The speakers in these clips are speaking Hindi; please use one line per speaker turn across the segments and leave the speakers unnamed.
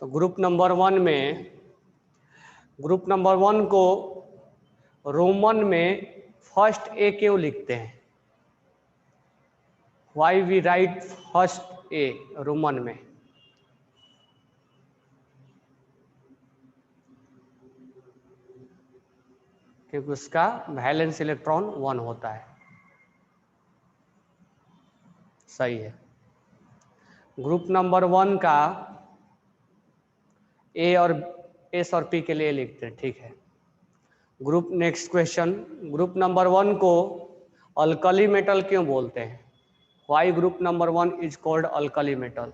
तो ग्रुप नंबर वन को रोमन में फर्स्ट ए क्यों लिखते हैं? Why we write first A Roman में? क्योंकि उसका वैलेंस इलेक्ट्रॉन 1 होता है। सही है। ग्रुप नंबर 1 का ए और एस और पी के लिए लिखते हैं, ठीक है। Group next question, group number 1 को अल्कली मेटल क्यों बोलते हैं? Why group number 1 is called alkali metal?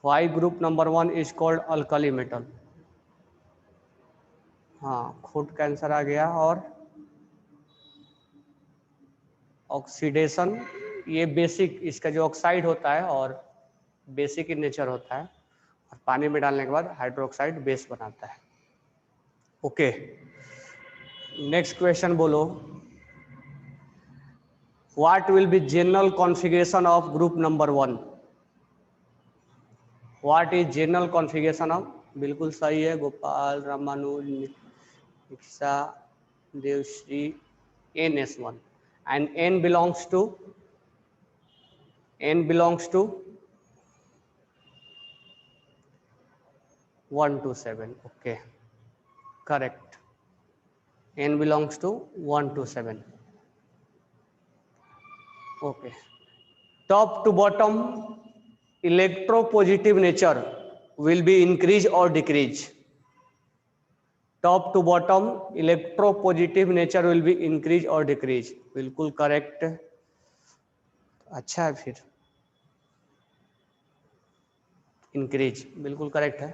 Why group number 1 is called alkali metal? हाँ, खुद कैंसर आ गया। और ऑक्सीडेशन, ये बेसिक, इसका जो ऑक्साइड होता है और बेसिक इन नेचर होता है, और पानी में डालने के बाद हाइड्रोक्साइड बेस बनाता है। ओके, नेक्स्ट क्वेश्चन बोलो, what will be general configuration of group number 1? What is general configuration of? बिल्कुल सही है Gopal, Ramanuj, Niksha, Devashree, NS1 and N belongs to 1 to 7. Okay, correct. N belongs to 1 to 7. Okay, top to bottom electropositive nature will be increase or decrease? Top to bottom electropositive nature will be increase और डिक्रीज? बिल्कुल करेक्ट। अच्छा है, फिर इंक्रीज बिल्कुल करेक्ट है।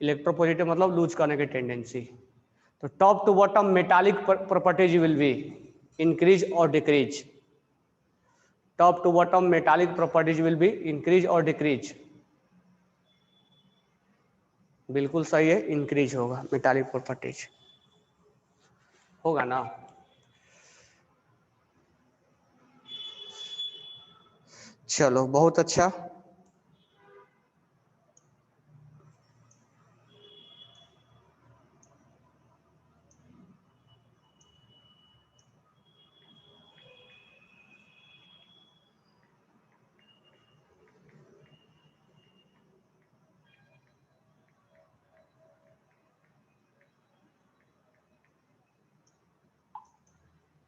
इलेक्ट्रोपॉजिटिव मतलब लूज करने की टेंडेंसी। तो top to bottom metallic properties will be increase और decrease? Top to bottom metallic properties will be increase और डिक्रीज? बिल्कुल सही है, इंक्रीज होगा। मेटालिक प्रॉपर्टीज होगा ना? चलो, बहुत अच्छा।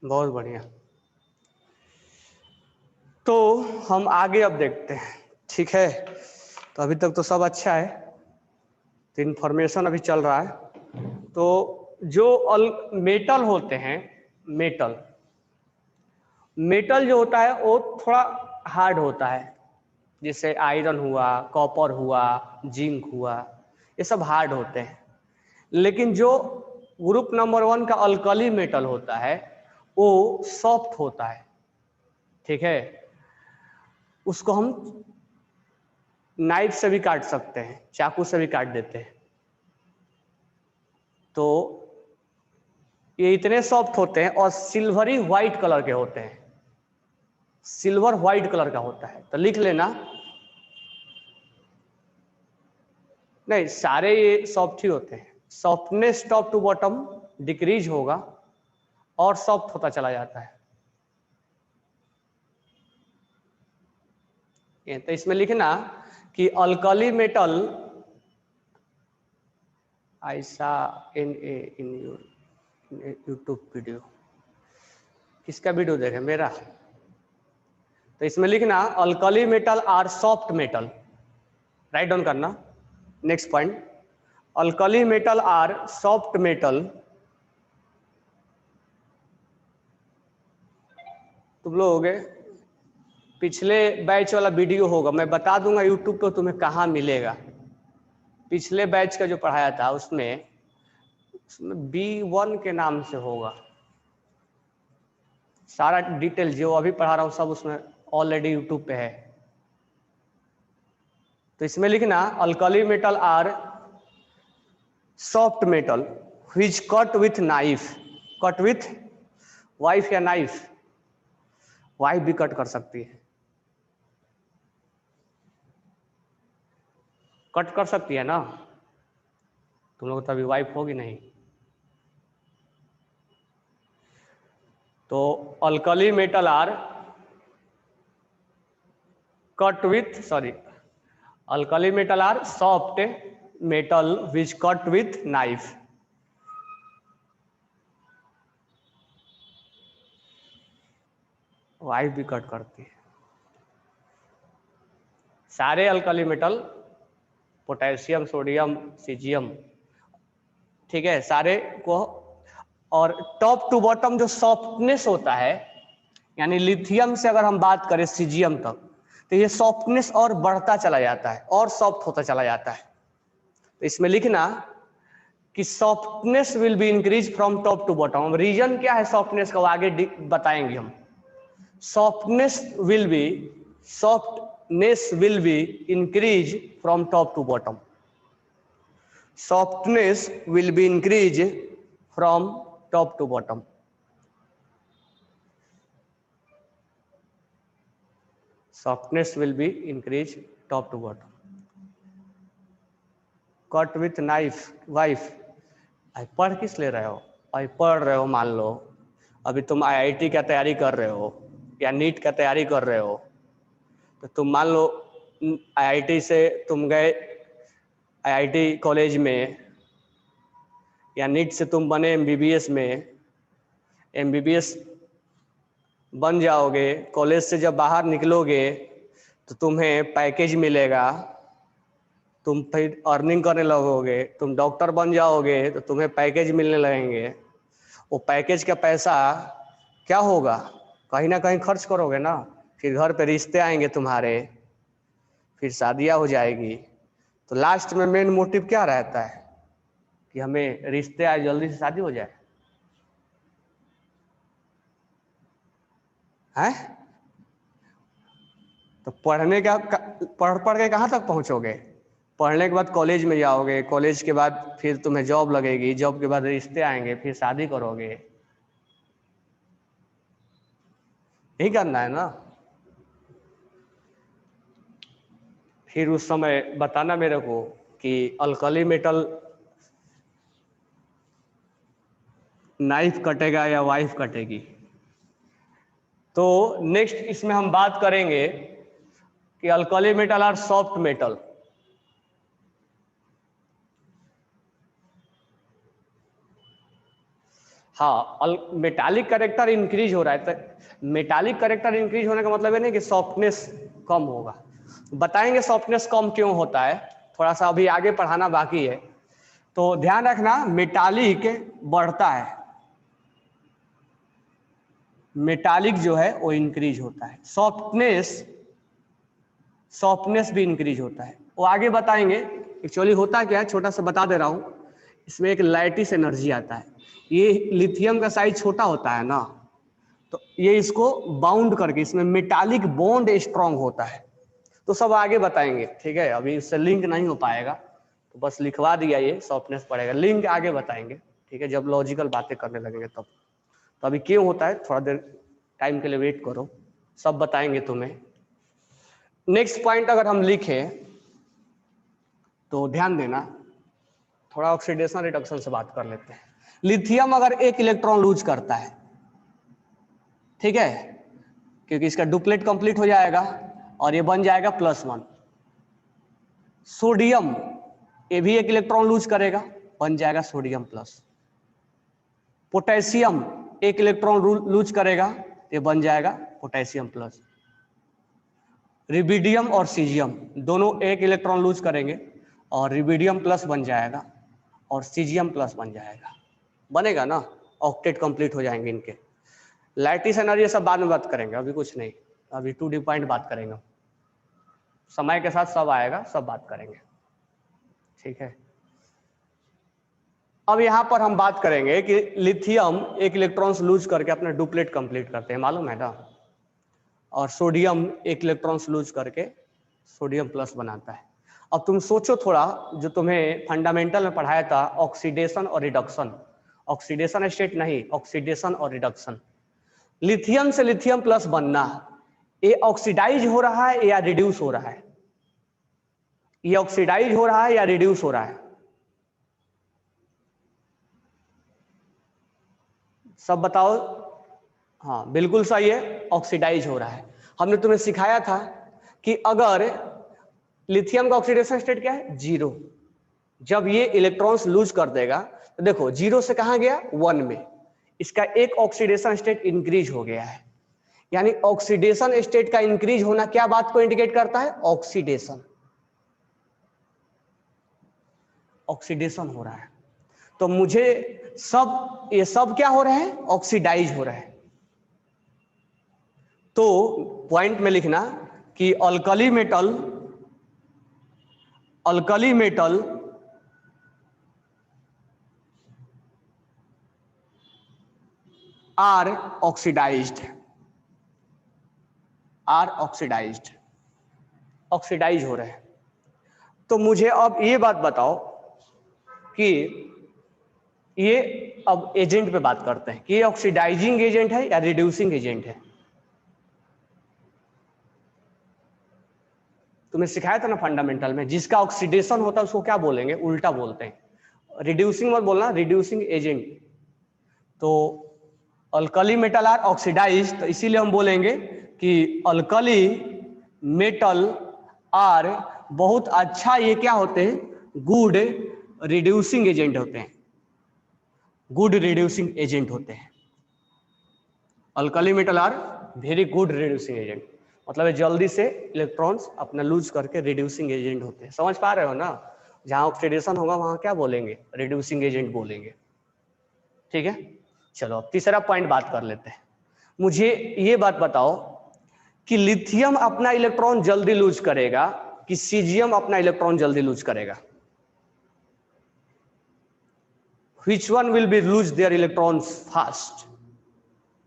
बहुत बढ़िया। तो हम आगे अब देखते हैं, ठीक है। तो अभी तक तो सब अच्छा है, तो इन्फॉर्मेशन अभी चल रहा है। तो जो मेटल होते हैं, मेटल जो होता है वो थोड़ा हार्ड होता है, जैसे आयरन हुआ, कॉपर हुआ, जिंक हुआ, ये सब हार्ड होते हैं। लेकिन जो ग्रुप नंबर 1 का अल्कली मेटल होता है वो सॉफ्ट होता है, ठीक है। उसको हम नाइफ से भी काट सकते हैं, चाकू से भी काट देते हैं। तो ये इतने सॉफ्ट होते हैं और सिल्वरी व्हाइट कलर के होते हैं, सिल्वर व्हाइट कलर का होता है। तो लिख लेना, नहीं सारे ये सॉफ्ट ही होते हैं। Softness top to bottom decrease होगा और सॉफ्ट होता चला जाता है। तो इसमें लिखना कि अल्कली मेटल, ऐसा इन यूट्यूब वीडियो, किसका वीडियो देखे? मेरा। तो इसमें लिखना alkali metal are soft metal, right down करना। Next point, alkali metal are soft metal. तुम लोग पिछले बैच वाला वीडियो होगा, मैं बता दूंगा यूट्यूब पे तुम्हें कहाँ मिलेगा। पिछले बैच का जो पढ़ाया था उसमें B1 के नाम से होगा, सारा डिटेल जो अभी पढ़ा रहा हूँ सब उसमें ऑलरेडी यूट्यूब पे है। तो इसमें लिखना alkali metal are soft metal which cut with knife, cut with wife या नाइफ, वाइफ भी कट कर सकती है। कट कर सकती है ना, तुम लोग तो अभी वाइफ होगी नहीं। तो alkali metal are cut with alkali metal are soft metal which cut with knife. Wife भी कट करती है। सारे alkali metal, potassium, sodium, caesium, ठीक है, सारे को। और टॉप टू बॉटम जो सॉफ्टनेस होता है, यानी लिथियम से अगर हम बात करें सीजियम तक, तो ये सॉफ्टनेस और बढ़ता चला जाता है और सॉफ्ट होता चला जाता है। तो इसमें लिखना कि softness will be increase from top to bottom. Reason क्या है सॉफ्टनेस का, वो आगे बताएंगे हम। Softness will be increase from top to bottom. softness will be increased from top to bottom. Softness will be increased top to bottom. Cut with knife, wife. पढ़ किस ले रहे हो? पढ़ रहे हो, मान लो अभी तुम IIT का तैयारी कर रहे हो या नीट का तैयारी कर रहे हो, तो तुम मान लो IIT से तुम गए IIT कॉलेज में, या नीट से तुम बने MBBS में, MBBS बन जाओगे, कॉलेज से जब बाहर निकलोगे तो तुम्हें पैकेज मिलेगा, तुम फिर अर्निंग करने लगोगे, तुम डॉक्टर बन जाओगे तो तुम्हें पैकेज मिलने लगेंगे। वो पैकेज का पैसा क्या होगा, कहीं ना कहीं खर्च करोगे ना, फिर घर पे रिश्ते आएंगे तुम्हारे, फिर शादियां हो जाएगी। तो लास्ट में मेन मोटिव क्या रहता है कि हमें रिश्ते आए, जल्दी से शादी हो जाए, है? तो पढ़ने का पढ़ के कहाँ तक पहुंचोगे? पढ़ने के बाद कॉलेज में जाओगे, कॉलेज के बाद फिर तुम्हें जॉब लगेगी, जॉब के बाद रिश्ते आएंगे, फिर शादी करोगे, यही करना है ना। फिर उस समय बताना मेरे को कि अल्कली मेटल नाइफ कटेगा या वाइफ कटेगी। तो नेक्स्ट इसमें हम बात करेंगे कि alkali metal are soft metal. हाँ, मेटालिक कैरेक्टर इंक्रीज हो रहा है, तो मेटालिक कैरेक्टर इंक्रीज होने का मतलब है नहीं कि सॉफ्टनेस कम होगा। बताएंगे सॉफ्टनेस कम क्यों होता है, थोड़ा सा अभी आगे पढ़ाना बाकी है। तो ध्यान रखना, मेटालिक बढ़ता है, मेटालिक जो है वो इंक्रीज होता है, सॉफ्टनेस भी इंक्रीज होता है, वो आगे बताएंगे। एक्चुअली होता क्या है, छोटा सा बता दे रहा हूं, इसमें एक लैटिस एनर्जी आता है। ये लिथियम का साइज छोटा होता है ना, तो ये इसको बाउंड करके, इसमें मेटालिक बॉन्ड स्ट्रांग होता है। तो सब आगे बताएंगे, ठीक है, अभी इससे लिंक नहीं हो पाएगा, तो बस लिखवा दिया, ये सॉफ्टनेस पड़ेगा, लिंक आगे बताएंगे, ठीक है, जब लॉजिकल बातें करने लगेंगे तब। तो अभी क्यों होता है, थोड़ा देर टाइम के लिए वेट करो, सब बताएंगे तुम्हें। नेक्स्ट पॉइंट अगर हम लिखें तो ध्यान देना, थोड़ा ऑक्सीडेशन रिडक्शन से बात कर लेते हैं। लिथियम अगर एक इलेक्ट्रॉन लूज करता है, ठीक है, क्योंकि इसका डुप्लेट कंप्लीट हो जाएगा और ये बन जाएगा +1। सोडियम ये भी एक इलेक्ट्रॉन लूज करेगा, बन जाएगा सोडियम प्लस। पोटेशियम एक इलेक्ट्रॉन लूज करेगा, ये बन जाएगा पोटेशियम प्लस। रिबिडियम और सीजियम दोनों एक इलेक्ट्रॉन लूज करेंगे और रिबिडियम प्लस बन जाएगा और सीजियम प्लस बन जाएगा, बनेगा ना, ऑक्टेट कंप्लीट हो जाएंगे इनके। लैटिस एनर्जी सब बाद में बात करेंगे, अभी कुछ नहीं, अभी 2D पॉइंट बात करेंगे, समय के साथ सब आएगा, सब बात करेंगे, ठीक है। अब यहां पर हम बात करेंगे कि लिथियम एक इलेक्ट्रॉन्स लूज करके अपना डुप्लेट कंप्लीट करते हैं, मालूम है ना, और सोडियम एक इलेक्ट्रॉन्स लूज करके सोडियम प्लस बनाता है। अब तुम सोचो थोड़ा, जो तुम्हें फंडामेंटल में पढ़ाया था, ऑक्सीडेशन और रिडक्शन, ऑक्सीडेशन स्टेट नहीं, ऑक्सीडेशन और रिडक्शन। लिथियम से लिथियम प्लस बनना, ये ऑक्सीडाइज हो रहा है या रिड्यूस हो रहा है? ये ऑक्सीडाइज हो रहा है या रिड्यूस हो रहा है? सब बताओ। हाँ बिल्कुल सही है, ऑक्सीडाइज हो रहा है। हमने तुम्हें सिखाया था कि अगर लिथियम का ऑक्सीडेशन स्टेट क्या है? 0। जब ये इलेक्ट्रॉन्स लूज कर देगा तो देखो 0 से कहां गया? 1 में। इसका एक ऑक्सीडेशन स्टेट इंक्रीज हो गया है। यानी ऑक्सीडेशन स्टेट का इंक्रीज होना क्या बात को इंडिकेट करता है? ऑक्सीडेशन। ऑक्सीडेशन हो रहा है। तो मुझे ये सब क्या हो रहे हैं? ऑक्सीडाइज हो रहे हैं। तो पॉइंट में लिखना कि alkali metal are oxidised, oxidise हो रहे हैं। तो मुझे अब ये बात बताओ कि ये, अब एजेंट पे बात करते हैं कि ये ऑक्सीडाइजिंग एजेंट है या रिड्यूसिंग एजेंट है। तुम्हें सिखाया था ना फंडामेंटल में, जिसका ऑक्सीडेशन होता है उसको क्या बोलेंगे? उल्टा बोलते हैं। रिड्यूसिंग मत बोलना, रिड्यूसिंग एजेंट। तो अल्कली मेटल आर ऑक्सीडाइज, तो इसीलिए हम बोलेंगे कि अल्कली मेटल आर बहुत अच्छा, ये क्या होते हैं? गुड रिड्यूसिंग एजेंट होते हैं। गुड रिड्यूसिंग एजेंट होते हैं। Alkali metal are very good reducing agent, मतलब जल्दी से इलेक्ट्रॉन्स अपना लूज करके रिड्यूसिंग एजेंट होते हैं। समझ पा रहे हो ना? जहां ऑक्सीडेशन होगा वहां क्या बोलेंगे? रिड्यूसिंग एजेंट बोलेंगे। ठीक है, चलो अब तीसरा पॉइंट बात कर लेते हैं। मुझे ये बात बताओ कि लिथियम अपना इलेक्ट्रॉन जल्दी लूज करेगा कि सीजियम अपना इलेक्ट्रॉन जल्दी लूज करेगा? Which one will be lose their electrons fast?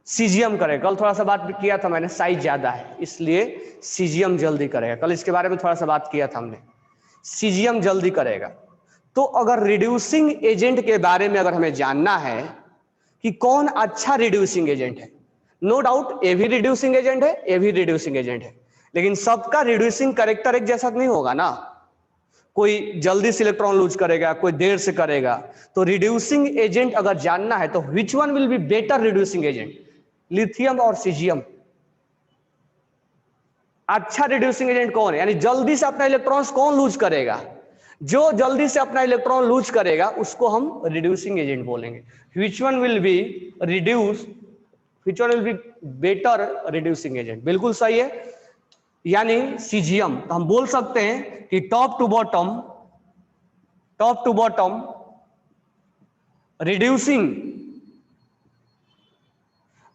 Caesium करेगा। कल थोड़ा सा बात किया था मैंने, साइज ज्यादा है इसलिए सीजियम जल्दी करेगा। कल इसके बारे में थोड़ा सा बात किया था हमने, सीजियम जल्दी करेगा। तो अगर रिड्यूसिंग एजेंट के बारे में अगर हमें जानना है कि कौन अच्छा रिड्यूसिंग एजेंट है, नो डाउट ए भी रिड्यूसिंग एजेंट है, ए भी रिड्यूसिंग एजेंट है, लेकिन सबका रिड्यूसिंग कैरेक्टर एक जैसा नहीं होगा ना। कोई जल्दी से इलेक्ट्रॉन लूज करेगा, कोई देर से करेगा। तो रिड्यूसिंग एजेंट अगर जानना है तो which one will be better reducing agent, lithium और सीजियम? अच्छा रिड्यूसिंग एजेंट कौन है? यानी जल्दी से अपना इलेक्ट्रॉन्स कौन लूज करेगा? जो जल्दी से अपना इलेक्ट्रॉन लूज करेगा उसको हम रिड्यूसिंग एजेंट बोलेंगे। Which one will be reduce, which one will be better reducing agent? बिल्कुल सही है, यानी सीजियम। तो हम बोल सकते हैं कि top to bottom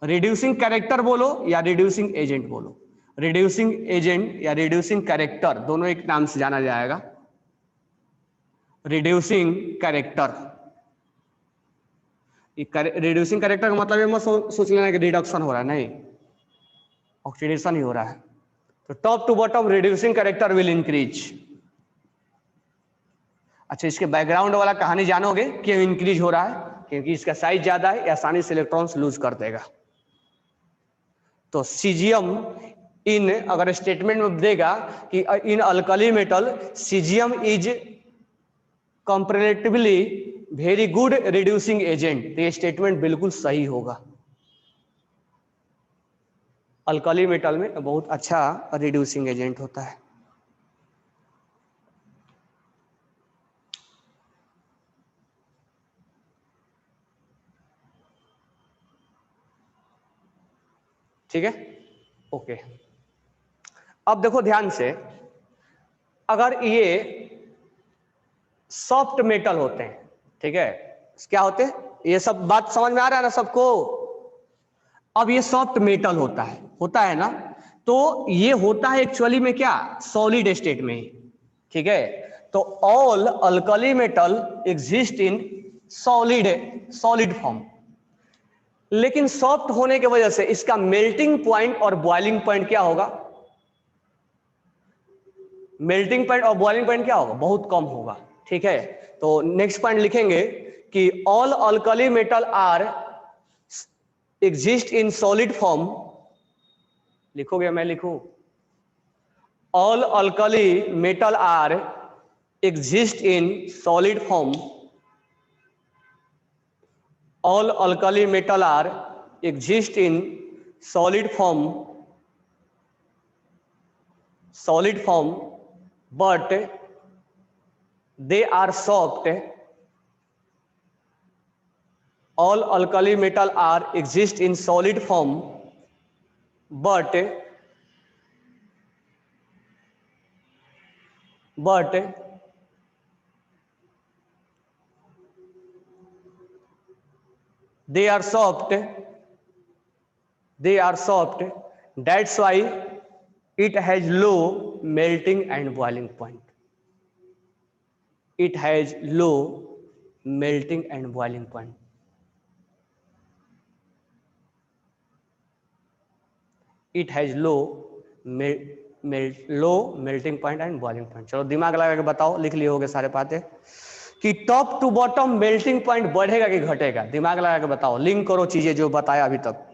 reducing character बोलो या रिड्यूसिंग एजेंट बोलो, रिड्यूसिंग एजेंट या रिड्यूसिंग कैरेक्टर दोनों एक नाम से जाना जाएगा। रिड्यूसिंग कैरेक्टर, रिड्यूसिंग कैरेक्टर का मतलब ये मत सोच लेना कि रिडक्शन हो रहा है, नहीं, ऑक्सीडेशन ही हो रहा है। तो top to bottom reducing character will increase. अच्छा, इसके बैकग्राउंड वाला कहानी जानोगे क्यों इंक्रीज हो रहा है? क्योंकि इसका साइज ज्यादा है, आसानी से इलेक्ट्रॉन्स लूज कर देगा। तो सीजियम इन, अगर स्टेटमेंट में देगा कि इन alkali metal caesium is comparatively very good reducing agent, तो ये स्टेटमेंट बिल्कुल सही होगा। अल्कली मेटल में बहुत अच्छा रिड्यूसिंग एजेंट होता है। ठीक है, ओके। अब देखो ध्यान से, अगर ये सॉफ्ट मेटल होते हैं, ठीक है, क्या होते हैं? ये सब बात समझ में आ रहा है ना सबको? अब ये सॉफ्ट मेटल होता है ना, तो ये होता है एक्चुअली में क्या? सॉलिड स्टेट में ही, ठीक है। तो all alkali metal exist in solid form, लेकिन सॉफ्ट होने की वजह से इसका मेल्टिंग पॉइंट और बॉइलिंग पॉइंट क्या होगा? मेल्टिंग पॉइंट और बॉइलिंग पॉइंट क्या होगा? बहुत कम होगा, ठीक है। तो नेक्स्ट पॉइंट लिखेंगे कि all alkali metal are exist in solid form. लिखोगे? मैं लिखूं? All alkali metal are exist in solid form. All alkali metal are exist in solid form, but they are soft. All alkali metal are exist in solid form, but they are soft. That's why it has low melting and boiling point. It has low melting and boiling point. It has low melting point and boiling point. चलो दिमाग लगा के बताओ, लिख लिए होगे सारे बातें कि top to bottom melting point बढ़ेगा कि घटेगा? दिमाग लगा के बताओ, लिंक करो चीजें जो बताया अभी तक।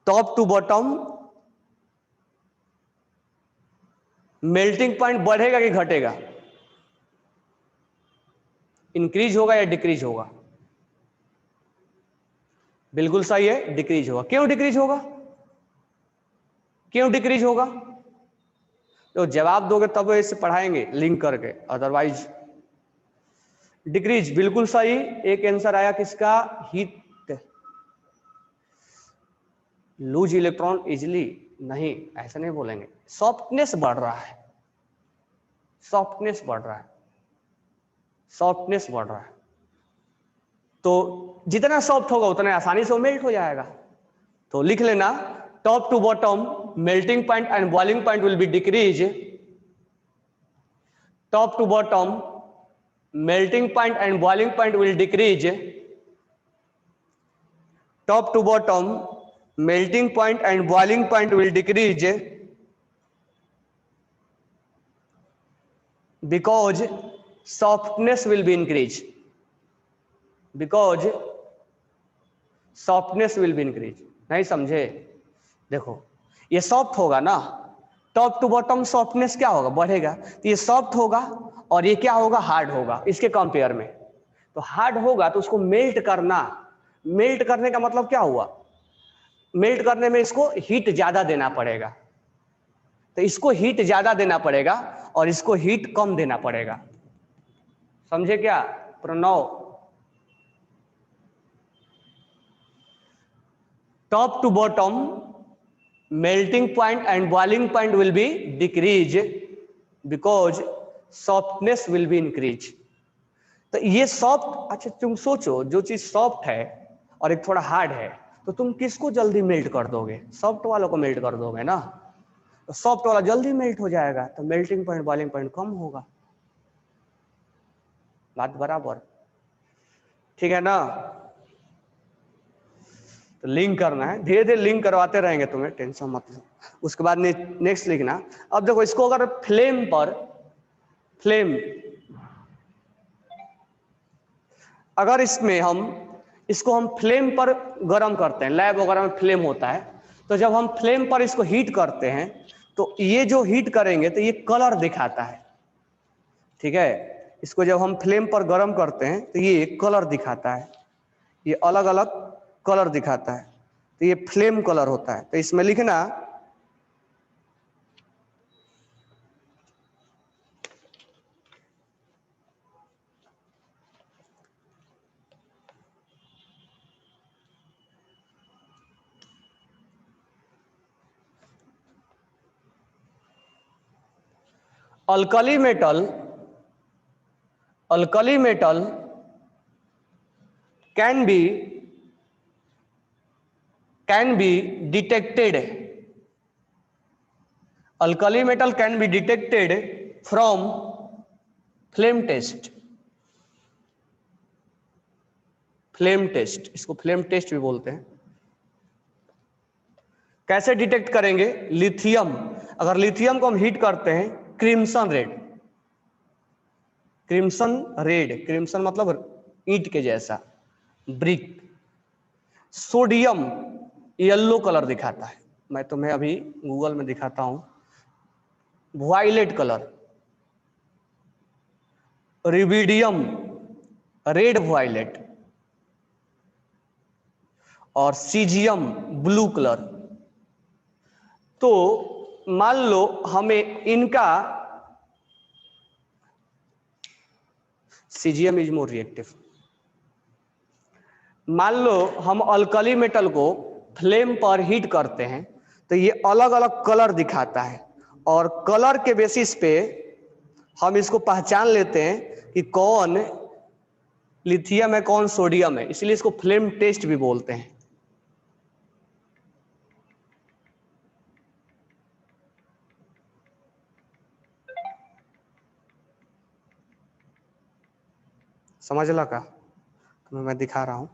Top to bottom melting point बढ़ेगा कि घटेगा? इंक्रीज होगा या डिक्रीज होगा? बिल्कुल सही है, डिक्रीज होगा। क्यों डिक्रीज होगा? क्यों डिक्रीज होगा? तो जवाब दोगे तब इसे पढ़ाएंगे लिंक करके, अदरवाइज डिक्रीज। बिल्कुल सही। एक आंसर आया किसका? हीट लूज इलेक्ट्रॉन इजिली, नहीं ऐसा नहीं बोलेंगे, सॉफ्टनेस बढ़ रहा है, सॉफ्टनेस बढ़ रहा है, सॉफ्टनेस बढ़ रहा है। तो जितना सॉफ्ट होगा उतना आसानी से वो मेल्ट हो जाएगा। तो लिख लेना, top to bottom melting point and boiling point will be decrease. Top to bottom melting point and boiling point will decrease. Top to bottom melting point and boiling point will decrease because softness will be increased. Because softness will be increased. नहीं समझे? देखो ये सॉफ्ट होगा ना, टॉप टू बॉटम सॉफ्टनेस क्या होगा? बढ़ेगा। तो ये सॉफ्ट होगा और ये क्या होगा? हार्ड होगा इसके कंपेयर में। तो हार्ड होगा तो उसको मेल्ट करना, मेल्ट करने का मतलब क्या हुआ? मेल्ट करने में इसको हीट ज्यादा देना पड़ेगा। तो इसको हीट ज्यादा देना पड़ेगा और इसको हीट कम देना पड़ेगा। समझे क्या Pranav? Top to bottom melting point and boiling point will be decrease because softness will be increase. तो ये सॉफ्ट, अच्छा तुम सोचो, जो चीज सॉफ्ट है और एक थोड़ा हार्ड है, तो तुम किसको जल्दी मेल्ट कर दोगे? सॉफ्ट वालों को मेल्ट कर दोगे ना। तो सॉफ्ट वाला जल्दी मेल्ट हो जाएगा, तो मेल्टिंग पॉइंट बॉइलिंग पॉइंट कम होगा। बात बराबर? ठीक है ना? तो लिंक करना है, धीरे धीरे लिंक करवाते रहेंगे, तुम्हें टेंशन मत लो। उसके बाद नेक्स्ट लिखना। अब देखो इसको अगर फ्लेम अगर इसमें इसको हम फ्लेम पर गर्म करते हैं, लैब वगैरह में फ्लेम होता है, तो जब हम फ्लेम पर इसको हीट करते हैं तो ये जो हीट करेंगे तो ये कलर दिखाता है। ठीक है, इसको जब हम फ्लेम पर गर्म करते हैं तो ये कलर दिखाता है, ये अलग अलग कलर दिखाता है, तो ये फ्लेम कलर होता है। तो इसमें लिखना alkali metal can be detected. Alkali metal can be detected from flame test. Flame test, इसको फ्लेम टेस्ट भी बोलते हैं। कैसे डिटेक्ट करेंगे? लिथियम, अगर लिथियम को हम हीट करते हैं, क्रिम्सन रेड, क्रिम्सन मतलब ईंट के जैसा, ब्रिक। सोडियम येलो कलर दिखाता है, मैं तुम्हें अभी गूगल में दिखाता हूं, वायलेट कलर। रिबिडियम रेड वायलेट और सीजियम ब्लू कलर। तो मान लो हमें इनका, सीजियम इज मोर रिएक्टिव, मान लो हम अल्कली मेटल को फ्लेम पर हीट करते हैं तो ये अलग अलग कलर दिखाता है, और कलर के बेसिस पे हम इसको पहचान लेते हैं कि कौन लिथियम है कौन सोडियम है, इसलिए इसको फ्लेम टेस्ट भी बोलते हैं। समझ लगा? तो मैं दिखा रहा हूं,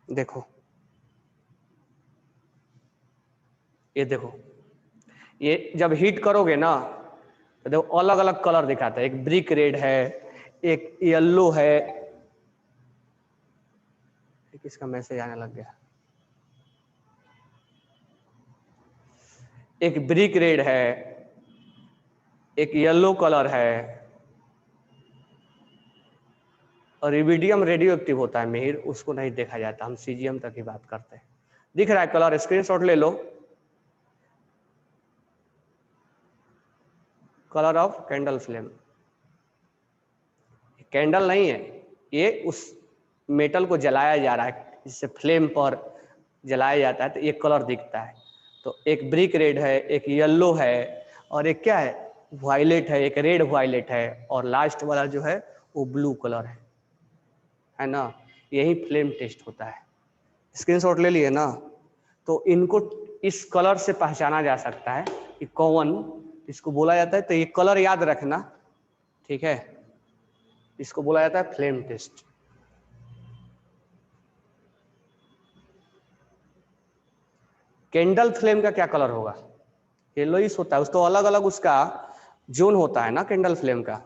देखो ये देखो, ये जब हीट करोगे ना तो देखो अलग अलग कलर दिखाता है, एक ब्रिक रेड है, एक येलो है, किसका मैसेज आने लग गया, एक ब्रिक रेड है, एक येलो कलर है, और इरिडियम रेडियो एक्टिव होता है मिहिर, उसको नहीं देखा जाता, हम सीजियम तक ही बात करते हैं। दिख रहा है कलर, स्क्रीनशॉट ले लो, colour of candle flame. Candle नहीं है ये, उस मेटल को जलाया जा रहा है, जिससे फ्लेम पर जलाया जाता है तो एक कलर दिखता है। तो एक ब्रिक रेड है, एक येलो है, और एक क्या है वायलेट है, एक रेड वायलेट है, और लास्ट वाला जो है वो ब्लू कलर है ना। यही फ्लेम टेस्ट होता है। स्क्रीनशॉट ले लिए ना? तो इनको इस कलर से पहचाना जा सकता है कि कौन इसको बोला जाता है। तो ये कलर याद रखना, ठीक है, इसको बोला जाता है फ्लेम टेस्ट। कैंडल फ्लेम का क्या कलर होगा? येलोइश होता है, उसको अलग अलग उसका जोन होता है ना कैंडल फ्लेम का,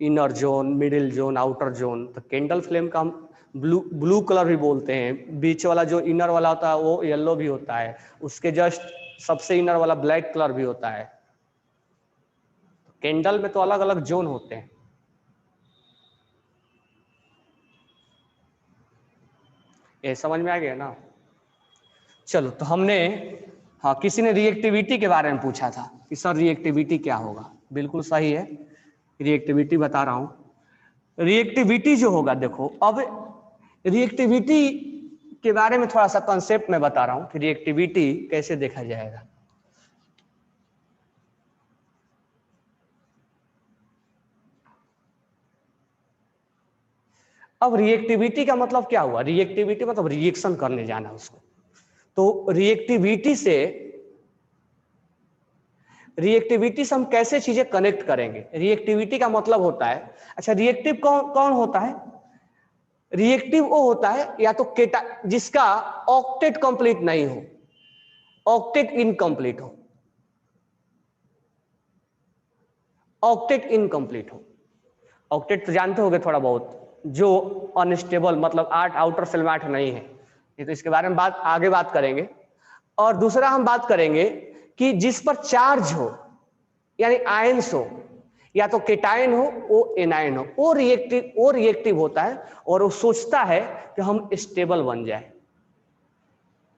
inner zone, middle zone, outer zone. तो कैंडल फ्लेम का हम ब्लू कलर भी बोलते हैं। बीच वाला जो इनर वाला होता है वो येलो भी होता है, उसके जस्ट सबसे इनर वाला ब्लैक कलर भी होता है। कैंडल में तो अलग अलग जोन होते हैं। ये समझ में आ गया ना? चलो, तो हमने, हाँ, किसी ने रिएक्टिविटी के बारे में पूछा था कि सर रिएक्टिविटी क्या होगा। बिल्कुल सही है, रिएक्टिविटी बता रहा हूं। रिएक्टिविटी जो होगा, देखो अब रिएक्टिविटी के बारे में थोड़ा सा कॉन्सेप्ट मैं बता रहा हूं कि रिएक्टिविटी कैसे देखा जाएगा। अब रिएक्टिविटी का मतलब क्या हुआ? रिएक्टिविटी मतलब रिएक्शन करने जाना उसको। तो रिएक्टिविटी से हम कैसे चीजें कनेक्ट करेंगे? रिएक्टिविटी का मतलब होता है, अच्छा रिएक्टिव कौन होता है? रिएक्टिव वो होता है या तो जिसका ऑक्टेट कंप्लीट नहीं हो, ऑक्टेट इनकम्प्लीट हो, ऑक्टेट इनकम्प्लीट हो। ऑक्टेट तो जानते होगे थोड़ा बहुत, जो अनस्टेबल मतलब 8 आउटर सेल में 8 नहीं है, ये तो इसके बारे में आगे बात करेंगे। और दूसरा हम बात करेंगे कि जिस पर चार्ज हो, यानी आयंस हो, या तो केटायन हो वो एनायन हो, वो रिएक्टिव होता है, और वो सोचता है कि हम स्टेबल बन जाए।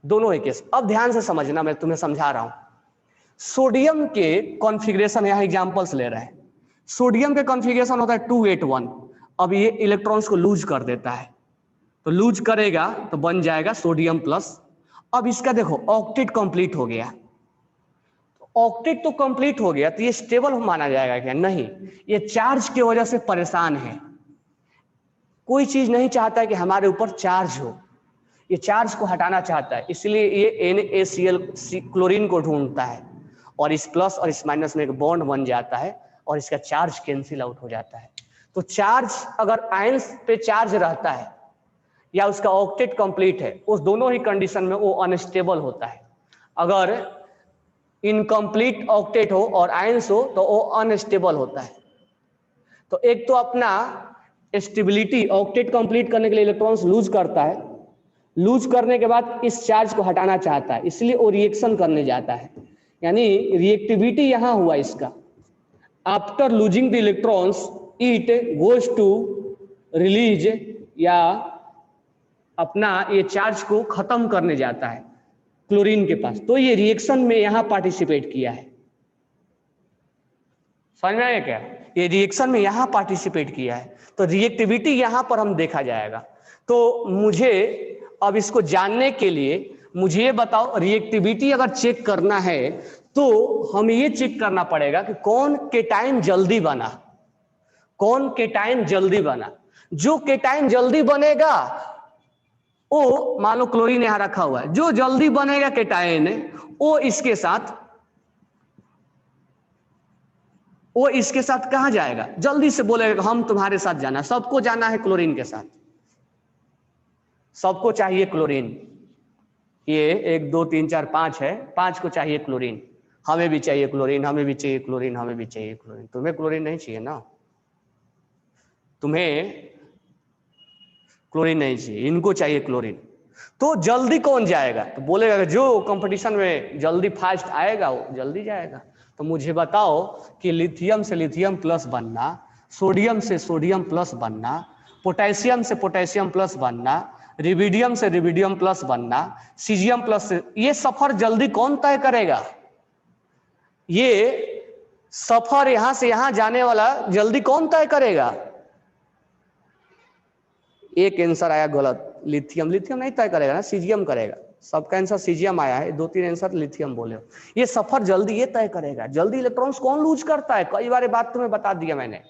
दोनों ही केस। अब ध्यान से समझना, मैं तुम्हें समझा रहा हूं। सोडियम के कॉन्फ़िगरेशन, यहां एग्जांपल्स ले रहे हैं। सोडियम के कॉन्फ़िगरेशन होता है 281। अब ये इलेक्ट्रॉन्स को लूज कर देता है, तो लूज करेगा तो बन जाएगा सोडियम प्लस। अब इसका देखो ऑक्टेट कंप्लीट हो गया, ऑक्टेट तो कंप्लीट हो गया, तो ये स्टेबल माना जाएगा क्या? नहीं, ये चार्ज की वजह से परेशान है। कोई चीज नहीं चाहता है कि हमारे ऊपर चार्ज हो, ये चार्ज को हटाना चाहता है, इसलिए ये NaCl क्लोरीन को ढूंढता है, और इस प्लस और इस माइनस में एक बॉन्ड बन जाता है, और इसका चार्ज कैंसिल आउट हो जाता है। तो चार्ज अगर आयंस पे चार्ज रहता है या उसका ऑक्टेट कंप्लीट है, उस दोनों ही कंडीशन में वो अनस्टेबल होता है। अगर इनकम्प्लीट ऑक्टेट हो और आयंस हो तो वो अनस्टेबल होता है। तो एक तो अपना स्टेबिलिटी, ऑक्टेट कंप्लीट करने के लिए इलेक्ट्रॉन्स लूज करता है, लूज करने के बाद इस चार्ज को हटाना चाहता है, इसलिए वो रिएक्शन करने जाता है, यानी रिएक्टिविटी यहां हुआ इसका। After losing the electrons it goes to release, या अपना ये चार्ज को खत्म करने जाता है क्लोरीन के पास। तो ये रिएक्शन में यहां पार्टिसिपेट किया है, समझ में आया क्या? ये रिएक्शन में यहां पार्टिसिपेट किया है, तो रिएक्टिविटी यहां पर हम देखा जाएगा। तो मुझे अब इसको जानने के लिए मुझे ये बताओ, रिएक्टिविटी अगर चेक करना है तो हमें ये चेक करना पड़ेगा कि कौन केटाइन जल्दी बना, कौन केटाइन जल्दी बना। जो केटाइन जल्दी बनेगा वो, मान लो क्लोरीन यहां रखा हुआ है, जो जल्दी बनेगा केटाइन वो इसके साथ कहां जाएगा, जल्दी से बोलेगा हम तुम्हारे साथ जाना, सबको जाना है क्लोरीन के साथ, सबको चाहिए क्लोरीन। ये 1 2 3 4 5 है, 5 को चाहिए क्लोरीन, हमें भी चाहिए क्लोरीन, हमें भी चाहिए क्लोरीन, हमें भी चाहिए क्लोरीन। तुम्हें क्लोरीन नहीं चाहिए ना, तुम्हें क्लोरीन नहीं चाहिए, इनको चाहिए क्लोरीन। तो जल्दी कौन जाएगा? तो बोलेगा जो कंपटीशन में जल्दी फास्ट आएगा वो जल्दी जाएगा। तो मुझे बताओ कि लिथियम से लिथियम प्लस बनना, सोडियम से सोडियम प्लस बनना, पोटेशियम से पोटेशियम प्लस बनना, रिबिडियम से रिबिडियम प्लस बनना, सीजियम प्लस से, ये सफर जल्दी कौन तय करेगा? ये सफर यहां से यहां जाने वाला जल्दी कौन तय करेगा? एक आंसर आया गलत, लिथियम। लिथियम नहीं तय करेगा ना, सीजियम करेगा। सबका आंसर सीजियम आया है, 2 3 आंसर लिथियम बोले हो। ये सफर जल्दी ये तय करेगा। जल्दी इलेक्ट्रॉन्स कौन लूज करता है? कई बार बात तुम्हें बता दिया मैंने,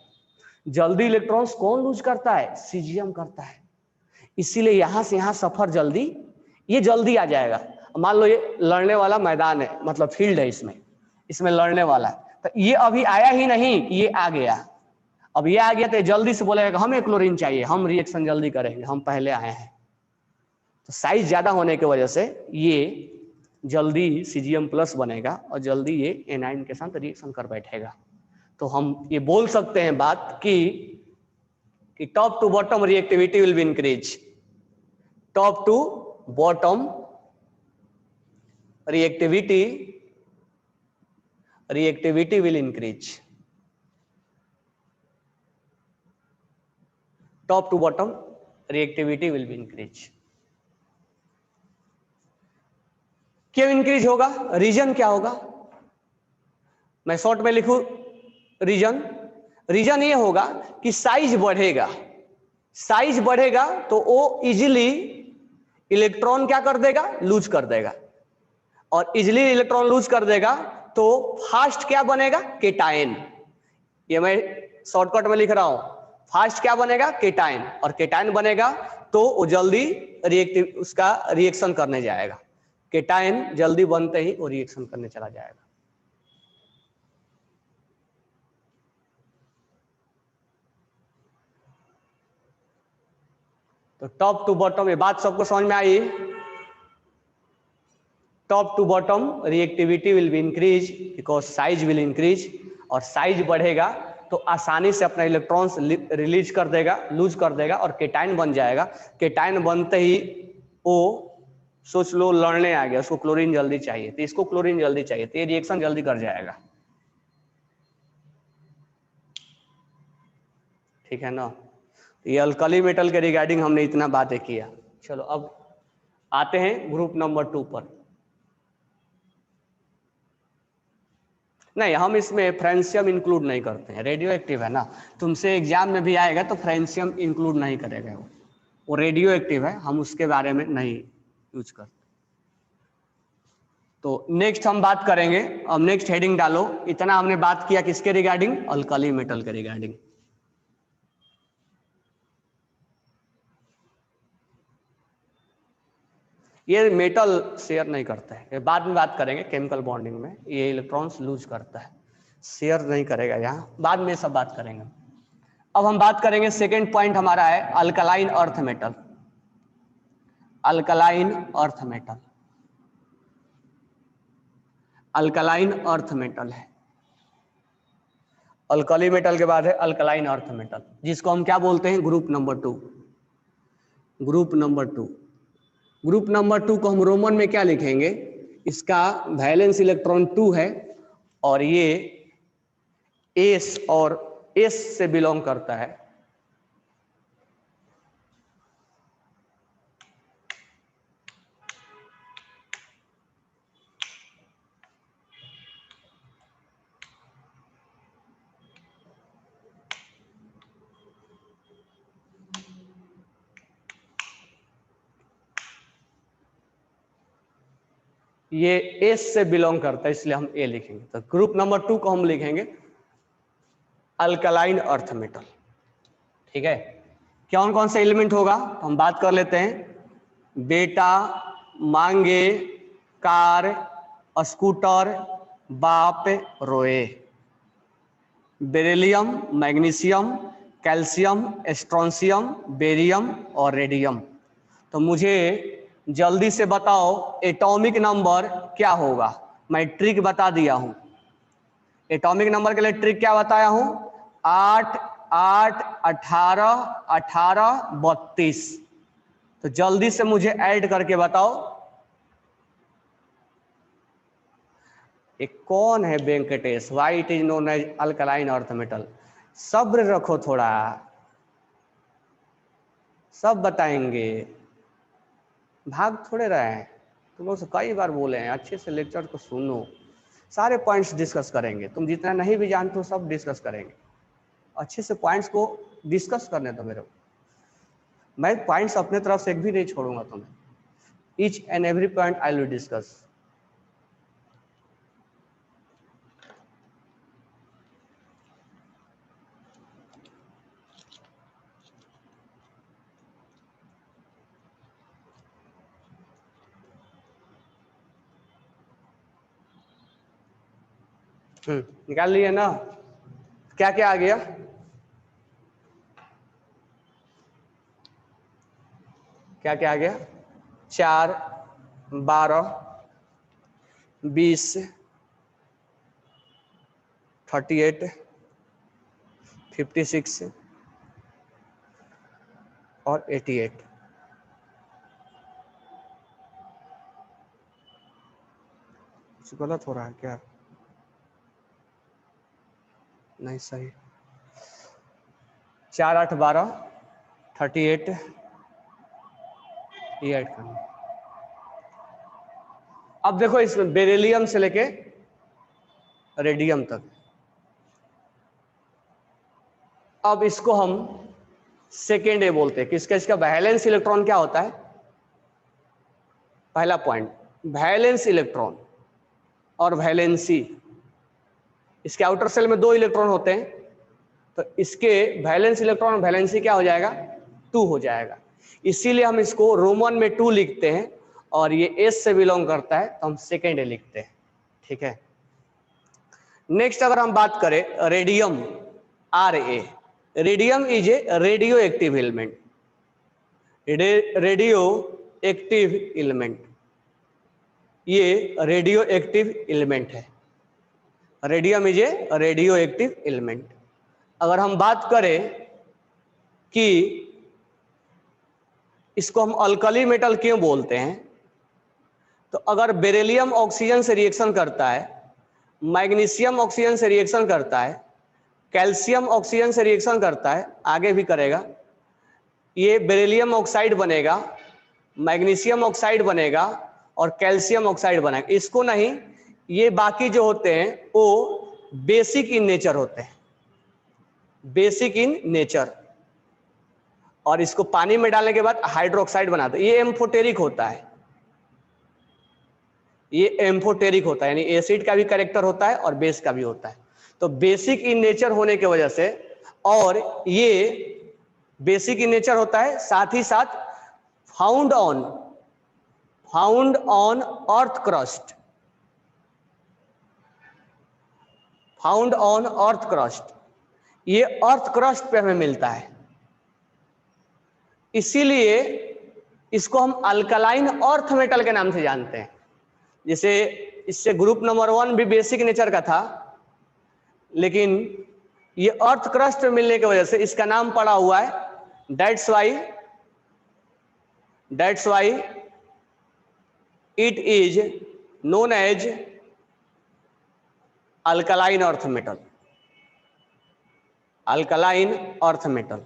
जल्दी इलेक्ट्रॉन्स कौन लूज करता है? सीजियम करता है। इसीलिए यहां से यहां सफर जल्दी, ये जल्दी आ जाएगा। मान लो ये लड़ने वाला मैदान है, मतलब फील्ड है, इसमें लड़ने वाला है, तो ये अभी आया ही नहीं, ये आ गया। अब ये आ गया तो जल्दी से बोलेगा हमें क्लोरीन चाहिए, हम रिएक्शन जल्दी करेंगे, हम पहले आए हैं। तो साइज ज्यादा होने की वजह से ये जल्दी सीजियम प्लस बनेगा और जल्दी ये एनाइन के साथ रिएक्शन कर बैठेगा। तो हम ये बोल सकते हैं बात कि top to bottom reactivity will be increase, top to bottom reactivity will increase, top to bottom reactivity will be increase. क्यों इंक्रीज होगा? रीजन क्या होगा? मैं शॉर्ट में लिखूं रीजन ये होगा कि साइज बढ़ेगा, साइज बढ़ेगा तो वो इजीली इलेक्ट्रॉन क्या कर देगा? लूज कर देगा, और इजीली इलेक्ट्रॉन लूज कर देगा तो फास्ट क्या बनेगा? केटाइन। ये मैं शॉर्टकट में लिख रहा हूं, फास्ट क्या बनेगा? केटाइन। और केटाइन बनेगा तो वो जल्दी उसका रिएक्शन करने जाएगा। केटाइन जल्दी बनते ही वो रिएक्शन करने चला जाएगा। तो टॉप टू बॉटम, ये बात सबको समझ में आई? Top to bottom reactivity will be increase because size will increase, और साइज बढ़ेगा तो आसानी से अपना इलेक्ट्रॉन्स रिलीज कर देगा, लूज कर देगा, और केटाइन बन जाएगा। केटाइन बनते ही वो, सोच लो लड़ने आ गया, उसको क्लोरीन जल्दी चाहिए, तो इसको क्लोरीन जल्दी चाहिए, तो ये रिएक्शन जल्दी कर जाएगा। ठीक है ना? ये अल्कली मेटल के रिगार्डिंग हमने इतना बातें किया। चलो अब आते हैं ग्रुप नंबर 2 पर। नहीं, हम इसमें फ्रेंशियम इंक्लूड नहीं करते हैं, रेडियो एक्टिव है ना। तुमसे एग्जाम में भी आएगा तो फ्रेंशियम इंक्लूड नहीं करेगा, वो रेडियो एक्टिव है, हम उसके बारे में नहीं यूज करते। तो नेक्स्ट हम बात करेंगे, अब नेक्स्ट हेडिंग डालो। इतना हमने बात किया किसके रिगार्डिंग? अल्कली मेटल के रिगार्डिंग। ये मेटल शेयर नहीं करता है, बाद में बात करेंगे केमिकल बॉन्डिंग में, ये इलेक्ट्रॉन्स लूज करता है, शेयर नहीं करेगा, यहाँ बाद में सब बात करेंगे। अब हम बात करेंगे, सेकेंड पॉइंट हमारा है alkaline earth metal. Alkaline earth metal, alkaline earth metal है। अल्कली मेटल के बाद है अल्कलाइन अर्थ मेटल, जिसको हम क्या बोलते हैं? Group number 2। Group number 2, group number 2 को हम रोमन में क्या लिखेंगे? इसका वैलेंस इलेक्ट्रॉन 2 है और ये एस और एस से बिलोंग करता है। ये एस से बिलोंग करता है, इसलिए हम ए लिखेंगे। तो ग्रुप नंबर 2 को हम लिखेंगे अल्कलाइन अर्थ मेटल। ठीक है, कौन कौन सा एलिमेंट होगा हम बात कर लेते हैं। बेटा, मांगे, कार, स्कूटर, बाप, रोए। Beryllium, magnesium, calcium, strontium, barium और रेडियम। तो मुझे जल्दी से बताओ एटॉमिक नंबर क्या होगा। मैं ट्रिक बता दिया हूं, एटॉमिक नंबर के लिए ट्रिक क्या बताया हूं, 8 8 18 18 32। तो जल्दी से मुझे ऐड करके बताओ एक कौन है Venkatesh, why it is known as alkaline earth metal. सब्र रखो थोड़ा, सब बताएंगे, भाग थोड़े रहे हैं। तुम लोग से कई बार बोले हैं अच्छे से लेक्चर को सुनो, सारे पॉइंट्स डिस्कस करेंगे। तुम जितना नहीं भी जानते हो सब डिस्कस करेंगे, अच्छे से पॉइंट्स को डिस्कस करने दो मेरे को। मैं पॉइंट्स अपने तरफ से एक भी नहीं छोड़ूंगा तुम्हें, each and every point I will discuss. निकाल लिए ना, क्या क्या आ गया, क्या क्या आ गया, 4 12 20 38 56 और 88। कुछ गलत हो रहा है क्या, नहीं सही। 4 8 12 38 ये ऐड करना। अब देखो इसमें बेरिलियम से लेके रेडियम तक, अब इसको हम सेकेंड ए बोलते हैं। किसका, इसका वैलेंस इलेक्ट्रॉन क्या होता है, पहला पॉइंट वैलेंस इलेक्ट्रॉन और वैलेंसी। इसके आउटर सेल में 2 इलेक्ट्रॉन होते हैं, तो इसके वैलेंस इलेक्ट्रॉन और वैलेंसी क्या हो जाएगा, 2 हो जाएगा। इसीलिए हम इसको रोमन में 2 लिखते हैं, और ये एस से बिलोंग करता है तो हम सेकेंड ए लिखते हैं। ठीक है, नेक्स्ट अगर हम बात करें radium, R A, radium is a radioactive element, radioactive element, ये रेडियो एक्टिव एलिमेंट है। Radium is a radioactive element. अगर हम बात करें कि इसको हम अल्कली मेटल क्यों बोलते हैं, तो अगर बेरिलियम ऑक्सीजन से रिएक्शन करता है, मैग्नीशियम ऑक्सीजन से रिएक्शन करता है, कैल्शियम ऑक्सीजन से रिएक्शन करता है, आगे भी करेगा, ये बेरिलियम ऑक्साइड बनेगा, मैग्नीशियम ऑक्साइड बनेगा और कैल्शियम ऑक्साइड बनेगा। इसको नहीं, ये बाकी जो होते हैं वो बेसिक इन नेचर होते हैं, बेसिक इन नेचर, और इसको पानी में डालने के बाद हाइड्रोक्साइड बनाते हैं। ये एम्फोटेरिक होता है, ये एम्फोटेरिक होता है, यानी एसिड का भी कैरेक्टर होता है और बेस का भी होता है। तो बेसिक इन नेचर होने की वजह से, और ये बेसिक इन नेचर होता है, साथ ही साथ found on earth crust, found on earth crust, ये अर्थ क्रस्ट पे हमें मिलता है। इसीलिए इसको हम अल्कलाइन अर्थ मेटल के नाम से जानते हैं। जैसे इससे ग्रुप नंबर 1 भी बेसिक नेचर का था, लेकिन ये अर्थ क्रस्ट में मिलने की वजह से इसका नाम पड़ा हुआ है, that's why it is known as alkaline earth metal. Alkaline earth metal,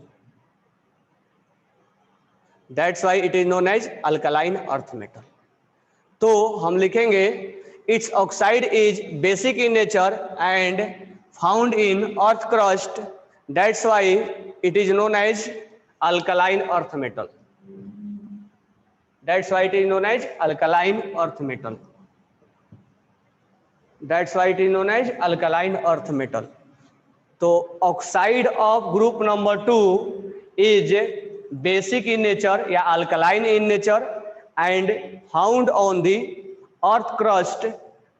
that's why it is known as alkaline earth metal. तो हम लिखेंगे its oxide is basic in nature and found in earth crust, that's why it is known as alkaline earth metal, that's why it is known as alkaline earth metal, that's why it is known as alkaline earth metal. तो oxide of group number 2 is basic in nature या alkaline in nature and found on the earth crust,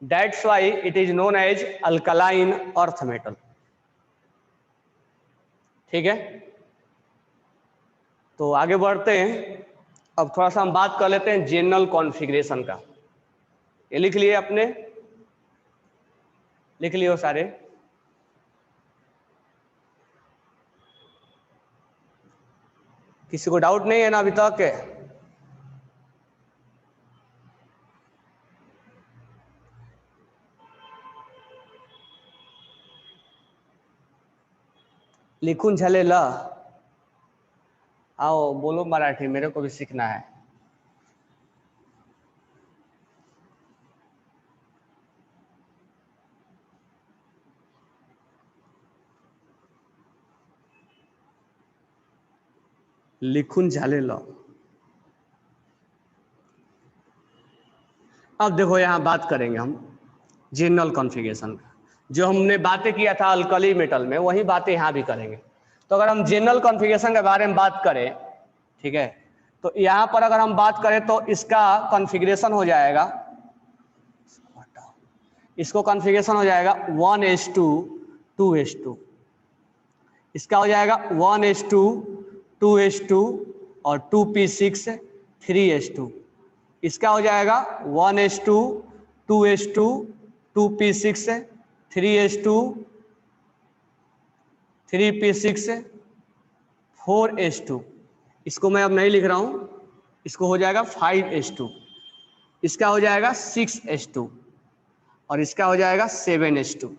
that's why it is known as alkaline earth metal. ठीक है, तो आगे बढ़ते हैं। अब थोड़ा सा हम बात कर लेते हैं जनरल कॉन्फ़िगरेशन का। ये लिख लिए आपने, लिख लिए हो सारे? किसी को डाउट नहीं है ना अभी तक? लिखून झालेला? आओ बोलो मराठी, मेरे को भी सीखना है। लिखून झालेला। अब देखो यहाँ बात करेंगे हम जनरल कॉन्फ़िगरेशन का। जो हमने बातें किया था अल्कली मेटल में, वही बातें यहाँ भी करेंगे। तो अगर हम जनरल कॉन्फ़िगरेशन के बारे में बात करें, ठीक है, तो यहाँ पर अगर हम बात करें तो इसका कॉन्फ़िगरेशन हो जाएगा, इसको कॉन्फ़िगरेशन हो जाएगा 1s2 2s2, इसका हो जाएगा 1s2 2s2 और 2p6 3s2, इसका हो जाएगा 1s2 2s2 2p6 3s2 3p6 4s2, इसको मैं अब नहीं लिख रहा हूं, इसको हो जाएगा 5s2, इसका हो जाएगा 6s2 और इसका हो जाएगा 7s2।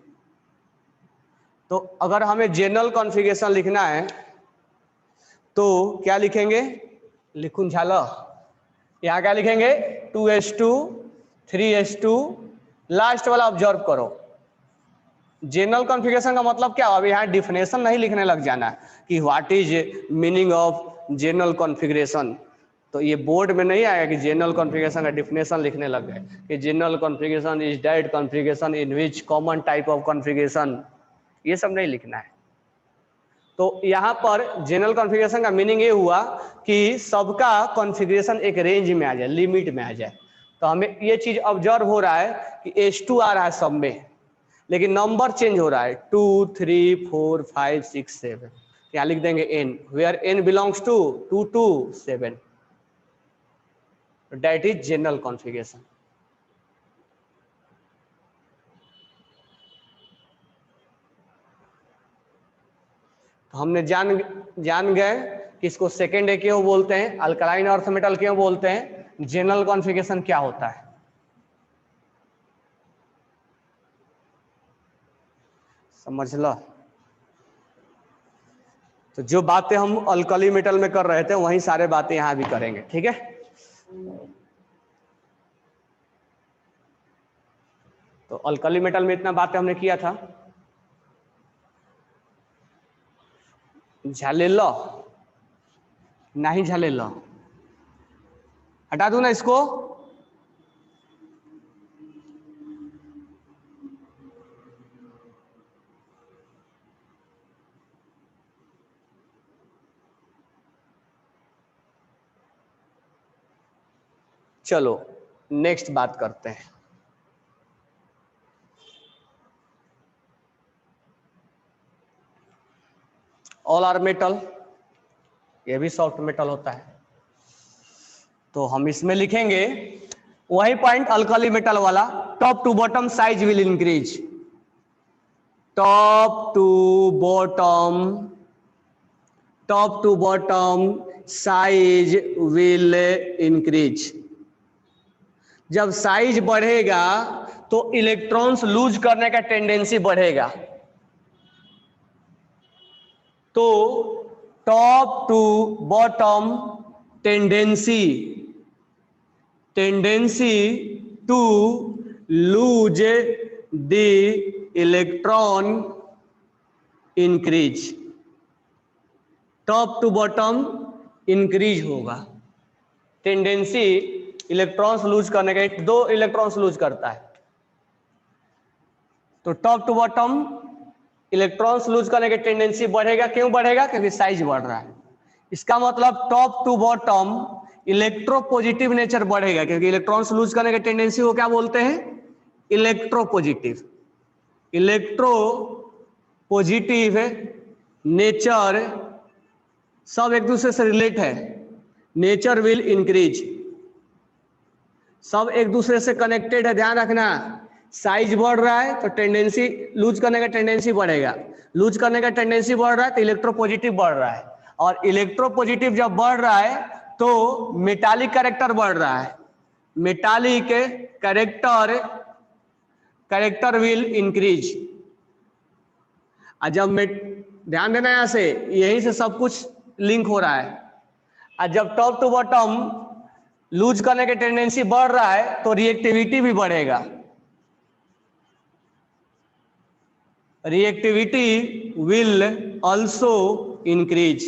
तो अगर हमें जनरल कॉन्फ़िगरेशन लिखना है तो क्या लिखेंगे? लिखून झाला। यहाँ क्या लिखेंगे? 2s2 3s2, लास्ट वाला ऑब्जर्व करो। जनरल कॉन्फ़िगरेशन का मतलब क्या? अब यहाँ डिफिनेशन नहीं लिखने लग जाना कि what is meaning of general configuration. तो ये बोर्ड में नहीं आएगा कि जनरल कॉन्फ़िगरेशन का डिफिनेशन लिखने लग गए कि general configuration is that configuration in which common type of configuration, ये सब नहीं लिखना है। तो यहाँ पर जनरल कॉन्फ़िगरेशन का मीनिंग ये हुआ कि सबका कॉन्फ़िगरेशन एक रेंज में आ जाए, लिमिट में आ जाए। तो हमें ये चीज ऑब्जर्व हो रहा है कि H2 आ रहा है सब में, लेकिन नंबर चेंज हो रहा है 2 3 4 5 6 7। यहाँ लिख देंगे n, where n belongs to 2 2 7, that is general configuration. तो हमने जान गए कि इसको सेकेंड ए क्यों बोलते हैं, अल्कलाइन अर्थ मेटल क्यों बोलते हैं, जनरल कॉन्फ़िगरेशन क्या होता है। समझ लो। तो जो बातें हम अल्कली मेटल में कर रहे थे वही सारे बातें यहां भी करेंगे, ठीक है। तो अल्कली मेटल में इतना बातें हमने किया था। झालेल नहीं, झालेल हटा दूं ना इसको। चलो नेक्स्ट बात करते हैं। ऑल आर मेटल, ये भी सॉफ्ट मेटल होता है। तो हम इसमें लिखेंगे वही पॉइंट अल्कली मेटल वाला, top to bottom size will increase, top to bottom size will increase. जब साइज बढ़ेगा तो इलेक्ट्रॉन्स लूज करने का टेंडेंसी बढ़ेगा। तो top to bottom tendency to lose the electron increase, top to bottom increase होगा। टेंडेंसी इलेक्ट्रॉन्स लूज करने का, 2 इलेक्ट्रॉन्स लूज करता है, तो top to bottom electrons lose करने की टेंडेंसी बढ़ेगा। क्यों बढ़ेगा? क्योंकि साइज बढ़ रहा है। इसका मतलब top to bottom electropositive nature बढ़ेगा, क्योंकि इलेक्ट्रॉन्स लूज करने की टेंडेंसी को क्या बोलते हैं? इलेक्ट्रोपॉजिटिव। इलेक्ट्रोपॉजिटिव नेचर सब एक दूसरे से रिलेट है। नेचर विल इंक्रीज, सब एक दूसरे से कनेक्टेड है, ध्यान रखना। साइज बढ़ रहा है तो टेंडेंसी लूज करने का टेंडेंसी बढ़ेगा, लूज करने का टेंडेंसी बढ़ रहा है तो इलेक्ट्रोपॉजिटिव बढ़ रहा है, और इलेक्ट्रोपॉजिटिव जब बढ़ रहा है तो मेटालिक कैरेक्टर बढ़ रहा है। Metallic character will increase. जब ध्यान देना, यहां से यहीं से सब कुछ लिंक हो रहा है। और जब टॉप टू बॉटम लूज करने की टेंडेंसी बढ़ रहा है तो रिएक्टिविटी भी बढ़ेगा। Reactivity will also increase,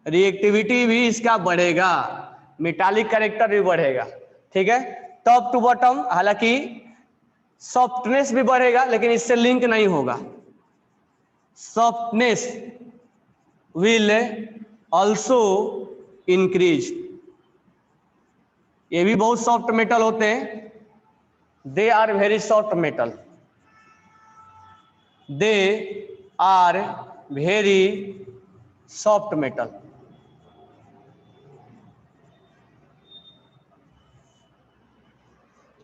reactivity भी इसका बढ़ेगा, मेटालिक कैरेक्टर भी बढ़ेगा। ठीक है, टॉप टू बॉटम, हालांकि सॉफ्टनेस भी बढ़ेगा लेकिन इससे लिंक नहीं होगा। Softness will also increase. ये भी बहुत सॉफ्ट मेटल होते हैं, they are very soft metal, they are very soft metal.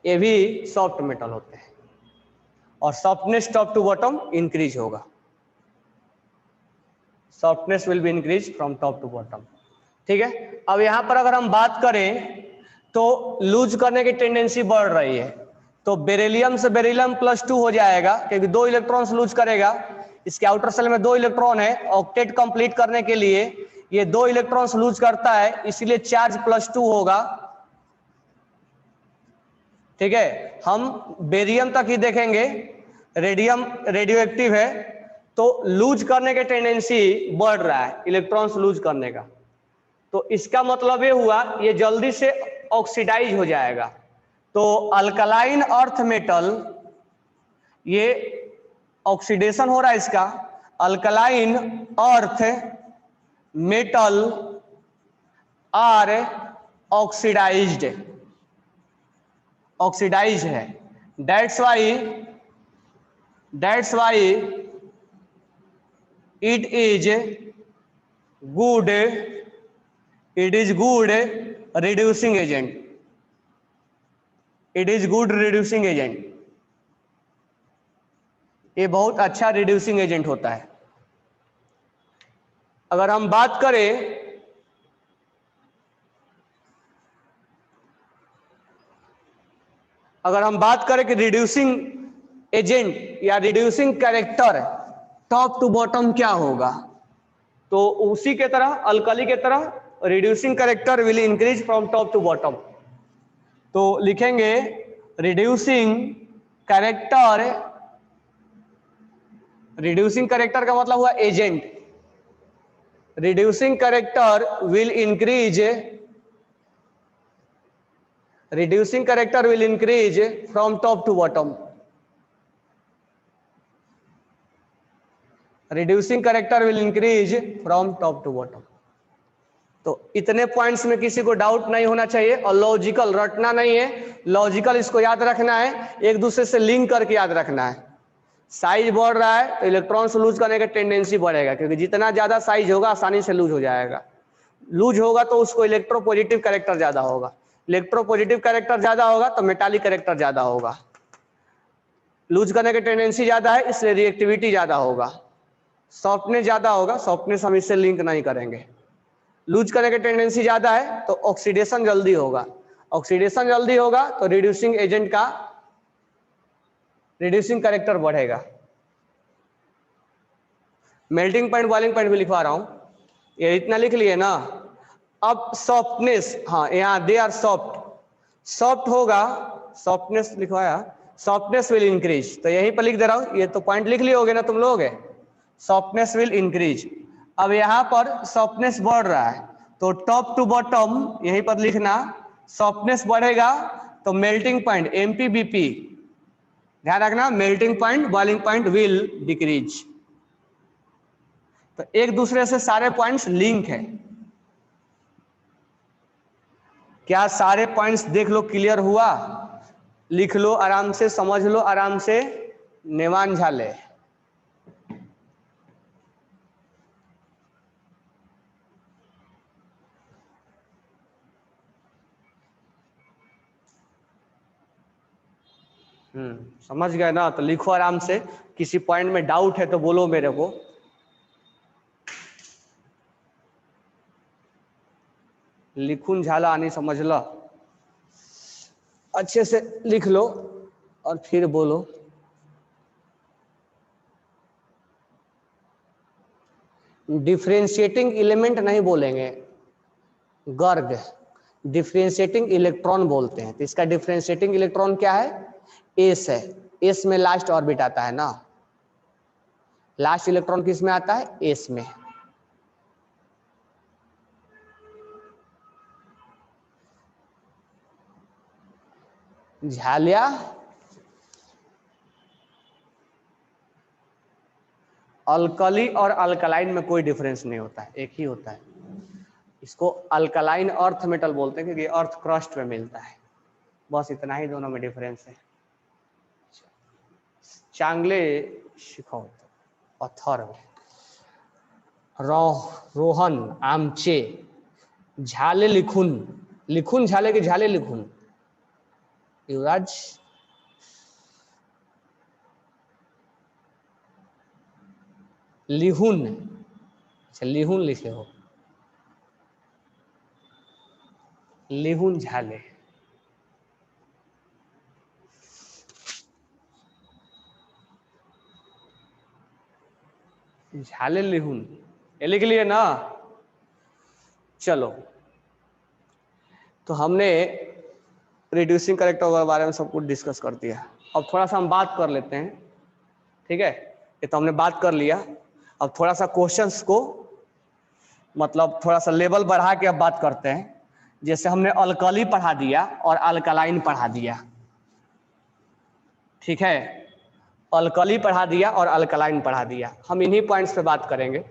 ये भी सॉफ्ट मेटल होते हैं, और softness top to bottom increase होगा। Softness will be increase from top to bottom. ठीक है, अब यहां पर अगर हम बात करें तो लूज करने की टेंडेंसी बढ़ रही है, तो बेरिलियम से बेरिलियम +2 हो जाएगा, क्योंकि 2 इलेक्ट्रॉन्स लूज करेगा। इसके आउटर सेल में 2 इलेक्ट्रॉन है, ऑक्टेट कंप्लीट करने के लिए ये 2 इलेक्ट्रॉन्स लूज करता है, इसलिए चार्ज +2 होगा। ठीक है, हम बेरियम तक ही देखेंगे, रेडियम रेडियो एक्टिव है, तो लूज करने की टेंडेंसी बढ़ रहा है, इलेक्ट्रॉन्स लूज करने का। तो इसका मतलब ये हुआ ये जल्दी से ऑक्सीडाइज हो जाएगा। तो अल्कलाइन अर्थ मेटल, ये ऑक्सीडेशन हो रहा है इसका। Alkaline earth metal are oxidised, oxidize है। That's why it is good, it is good reducing agent, it is good reducing agent. ये बहुत अच्छा रिड्यूसिंग एजेंट होता है। अगर हम बात करें कि रिड्यूसिंग एजेंट या reducing character top to bottom क्या होगा, तो उसी के तरह, अल्कली के तरह, reducing character will increase from top to bottom. तो लिखेंगे रिड्यूसिंग कैरेक्टर, रिड्यूसिंग कैरेक्टर का मतलब हुआ agent, reducing character will increase, reducing character will increase from top to bottom, reducing character will increase from top to bottom। तो इतने पॉइंट्स में किसी को डाउट नहीं होना चाहिए, और लॉजिकल रटना नहीं है, लॉजिकल इसको याद रखना है, एक दूसरे से लिंक करके याद रखना है। साइज बढ़ रहा है तो इलेक्ट्रॉन्स लूज करने का टेंडेंसी बढ़ेगा, क्योंकि जितना ज्यादा साइज होगा आसानी से लूज हो जाएगा। लूज होगा तो उसको इलेक्ट्रोपॉजिटिव कैरेक्टर ज्यादा होगा, इलेक्ट्रोपॉजिटिव कैरेक्टर ज्यादा होगा तो मेटालिक कैरेक्टर ज्यादा होगा। लूज करने की टेंडेंसी ज्यादा है इसलिए रिएक्टिविटी ज्यादा होगा, सॉफ्टनेस ज्यादा होगा, सॉफ्टनेस हम इससे लिंक नहीं करेंगे। लूज करने की टेंडेंसी ज्यादा है तो ऑक्सीडेशन जल्दी होगा, ऑक्सीडेशन जल्दी होगा तो रिड्यूसिंग एजेंट का रिड्यूसिंग कैरेक्टर बढ़ेगा। मेल्टिंग पॉइंट बॉइलिंग पॉइंट भी लिखवा रहा हूं, ये इतना लिख लिए ना। अब सॉफ्टनेस, हाँ यहाँ दे आर सॉफ्ट, सॉफ्ट होगा, सॉफ्टनेस लिखवाया, सॉफ्टनेस विल इंक्रीज, तो यहीं पर लिख दे रहा हूं, ये तो पॉइंट लिख लिए होगे ना तुम लोग, सॉफ्टनेस विल इंक्रीज। अब यहाँ पर सॉफ्टनेस बढ़ रहा है, तो टॉप टू बॉटम यहीं पर लिखना, सॉफ्टनेस बढ़ेगा तो मेल्टिंग पॉइंट एमपीबीपी, ध्यान रखना, melting point boiling point will decrease. तो एक दूसरे से सारे पॉइंट्स लिंक है। क्या सारे पॉइंट्स देख लो, क्लियर हुआ? लिख लो आराम से, समझ लो आराम से, नेवान झाले। समझ गए ना? तो लिखो आराम से, किसी पॉइंट में डाउट है तो बोलो मेरे को। लिखून झाला आनी समझ लो, अच्छे से लिख लो और फिर बोलो। डिफरेंशिएटिंग एलिमेंट नहीं बोलेंगे, गर्ग, डिफरेंशिएटिंग इलेक्ट्रॉन बोलते हैं। तो इसका डिफरेंशिएटिंग इलेक्ट्रॉन क्या है? एस है। एस में लास्ट ऑर्बिट आता है ना, लास्ट इलेक्ट्रॉन किस में आता है? एस में। झालिया अल्कली और अल्कलाइन में कोई डिफरेंस नहीं होता है, एक ही होता है। इसको अल्कलाइन अर्थ मेटल बोलते हैं क्योंकि अर्थ क्रस्ट में मिलता है, बस इतना ही दोनों में डिफरेंस है। चांगले शिकवतो अथर्व, रोहन आमचे, झाले लिखुन, लिखुन झाले के झाले लिखुन? युवराज लिहुन, अच्छा लिहुन लिखे हो, लिहुन झाले। झाले लिहुन, ये लिख लिए ना? चलो, तो हमने रिड्यूसिंग करेक्टर के बारे में सब कुछ डिस्कस कर दिया। अब थोड़ा सा हम बात कर लेते हैं, ठीक है? ये तो हमने बात कर लिया। अब थोड़ा सा क्वेश्चंस को मतलब थोड़ा सा लेवल बढ़ा के अब बात करते हैं। जैसे हमने अल्कली पढ़ा दिया और अल्कलाइन पढ़ा दिया, ठीक है? अल्कली पढ़ा दिया और अल्कलाइन पढ़ा दिया, हम इन्हीं पॉइंट्स पे बात करेंगे।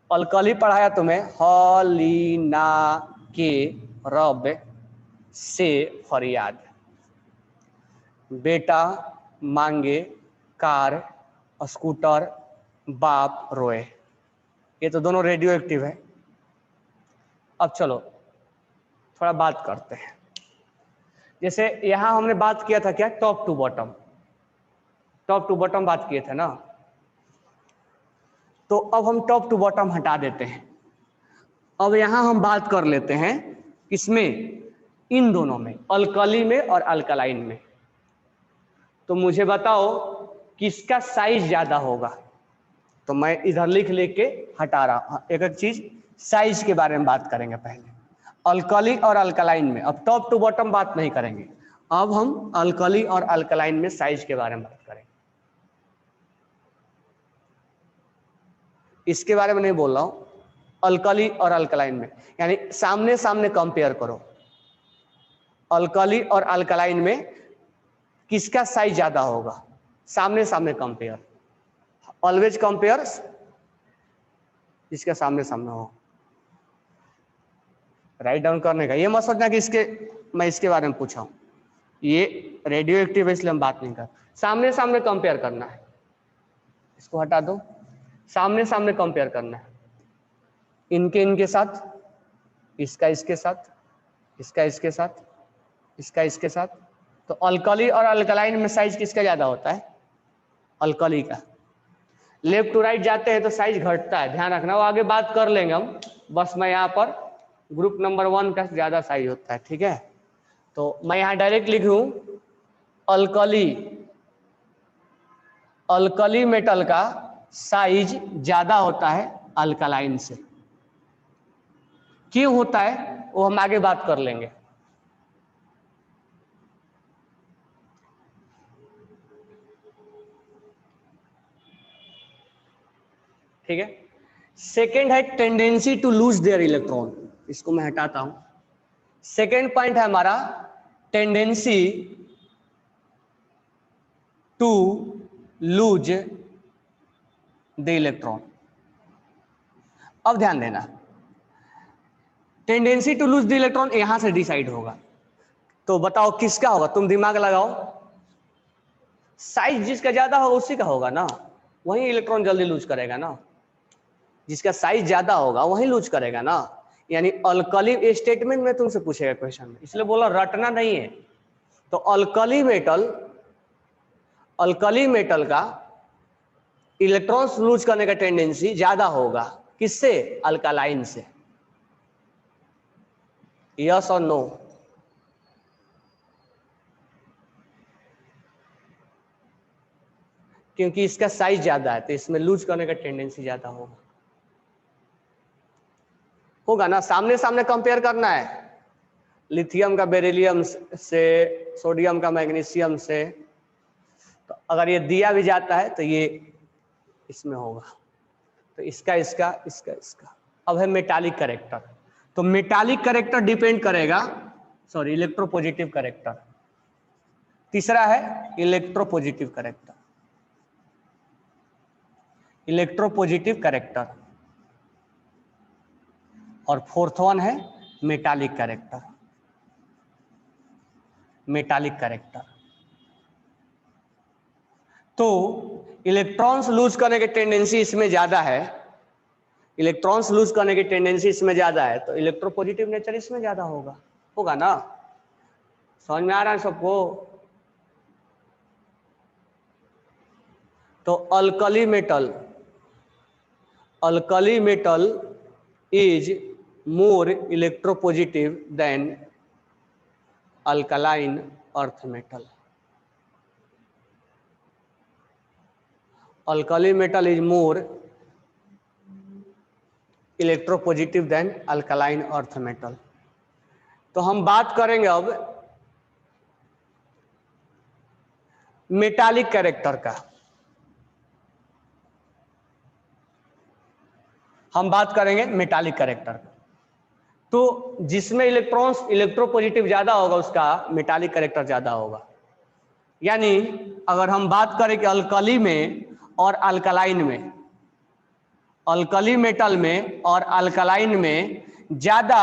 अल्कली पढ़ाया तुम्हें, हलीना के रब से फरियाद, बेटा मांगे कार स्कूटर बाप रोए, ये तो दोनों रेडियो एक्टिव है। अब चलो थोड़ा बात करते हैं। जैसे यहां हमने बात किया था क्या, top to bottom, top to bottom बात किए थे ना। तो अब हम टॉप टू बॉटम हटा देते हैं। अब यहां हम बात कर लेते हैं किसमें, इन दोनों में, अल्कली में और अल्कलाइन में। तो मुझे बताओ किसका साइज ज्यादा होगा। तो मैं इधर लिख के हटा रहा, एक एक चीज साइज के बारे में बात करेंगे पहले, अल्कली और अल्कलाइन में। अब टॉप टू बॉटम बात नहीं करेंगे, अब हम अल्कली और अल्कलाइन में साइज के बारे में बात करेंगे। इसके बारे में नहीं बोल रहा हूं, अल्कली और अल्कलाइन में, यानी सामने सामने कंपेयर करो, अल्कली और अल्कलाइन में किसका साइज ज्यादा होगा, सामने सामने कंपेयर, ऑलवेज कंपेयर इसके सामने सामने हो। राइट डाउन करने का, ये मत सोचना कि इसके, मैं इसके बारे में पूछा हूं, ये रेडियो एक्टिव है इसलिए हम बात नहीं कर, सामने सामने कंपेयर करना है। इसको हटा दो, सामने सामने कंपेयर करना है, इनके इनके साथ, इसका इसके साथ, इसका इसके साथ, इसका इसके साथ। तो अल्कली और अल्कलाइन में साइज किसका ज्यादा होता है, अल्कली का। लेफ्ट टू राइट जाते हैं तो साइज घटता है, ध्यान रखना, वो आगे बात कर लेंगे हम, बस मैं यहाँ पर ग्रुप नंबर 1 का ज्यादा साइज होता है, ठीक है? तो मैं यहाँ डायरेक्ट लिखूं अल्कली, अल्कली मेटल का साइज ज्यादा होता है अल्कलाइन से। क्यों होता है वो हम आगे बात कर लेंगे। ठीक है। सेकेंड है tendency to lose their electron, इसको मैं हटाता हूं। सेकेंड पॉइंट है हमारा tendency to lose the electron. अब ध्यान देना, tendency to lose the electron यहां से डिसाइड होगा। तो बताओ किसका होगा, तुम दिमाग लगाओ। साइज जिसका ज्यादा होगा उसी का होगा ना, वही इलेक्ट्रॉन जल्दी लूज करेगा ना। जिसका साइज ज्यादा होगा वही लूज करेगा ना। यानी अल्कली स्टेटमेंट में तुमसे पूछेगा क्वेश्चन में, इसलिए बोला रटना नहीं है। तो अल्कली मेटल का इलेक्ट्रॉन्स लूज करने का टेंडेंसी ज्यादा होगा, किससे? अल्कालाइन से। यस और नो? क्योंकि इसका साइज ज्यादा है तो इसमें लूज करने का टेंडेंसी ज्यादा होगा ना। सामने सामने कंपेयर करना है, लिथियम का बेरिलियम से, सोडियम का मैग्नीशियम से। तो अगर ये दिया भी जाता है तो ये इसमें होगा। तो इसका इसका इसका इसका। अब है मेटालिक कैरेक्टर। तो मेटालिक कैरेक्टर डिपेंड करेगा, सॉरी इलेक्ट्रोपॉजिटिव कैरेक्टर। तीसरा है इलेक्ट्रोपॉजिटिव कैरेक्टर, इलेक्ट्रोपॉजिटिव कैरेक्टर। और फोर्थ वन है मेटालिक कैरेक्टर, मेटालिक कैरेक्टर। तो इलेक्ट्रॉन्स लूज करने की टेंडेंसी इसमें ज्यादा है, इलेक्ट्रॉन्स लूज करने की टेंडेंसी इसमें ज्यादा है, तो इलेक्ट्रोपॉजिटिव नेचर इसमें ज्यादा होगा ना। समझ में आ रहा है सबको? तो alkali metal is more electropositive than alkaline earth metal. Alkali metal is more electropositive than alkaline earth metal. तो हम बात करेंगे अब मेटालिक कैरेक्टर का। हम बात करेंगे मेटालिक कैरेक्टर का। तो जिसमें इलेक्ट्रॉन्स इलेक्ट्रोपॉजिटिव ज्यादा होगा उसका मेटालिक कैरेक्टर ज्यादा होगा। यानी अगर हम बात करें कि अल्कली में और अल्कलाइन में, अल्कली मेटल में और अल्कलाइन में ज्यादा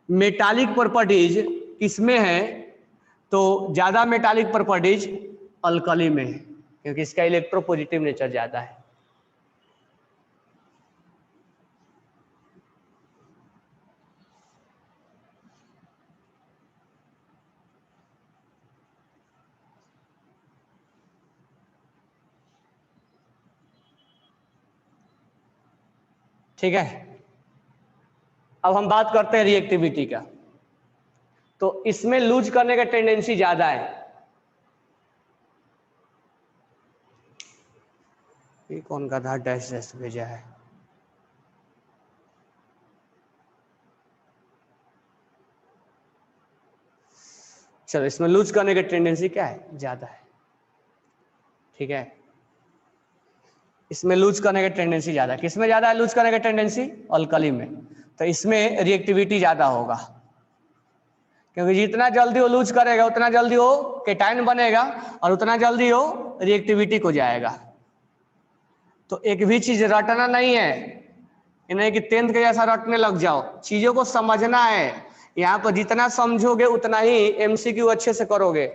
मेटालिक प्रॉपर्टीज किसमें है? तो ज्यादा मेटालिक प्रॉपर्टीज अल्कली में है, क्योंकि इसका इलेक्ट्रोपॉजिटिव नेचर ज्यादा है। ठीक है। अब हम बात करते हैं रिएक्टिविटी का। तो इसमें लूज करने का टेंडेंसी ज्यादा है। ये कौन गधा डैश डैश भेजा है? चलो, इसमें लूज करने का टेंडेंसी क्या है? ज्यादा है। ठीक है, इसमें लूज करने का टेंडेंसी ज्यादा है। किसमें ज्यादा है लूज करने का टेंडेंसी? अल्कली में। तो इसमें रिएक्टिविटी ज्यादा होगा, क्योंकि जितना जल्दी वो लूज करेगा उतना जल्दी वो केटायन बनेगा और उतना जल्दी वो रिएक्टिविटी को जाएगा। तो एक भी चीज रटना नहीं है, नहीं कि 10th के जैसा रटने लग जाओ। चीजों को समझना है। यहाँ पर जितना समझोगे उतना ही एमसीक्यू अच्छे से करोगे,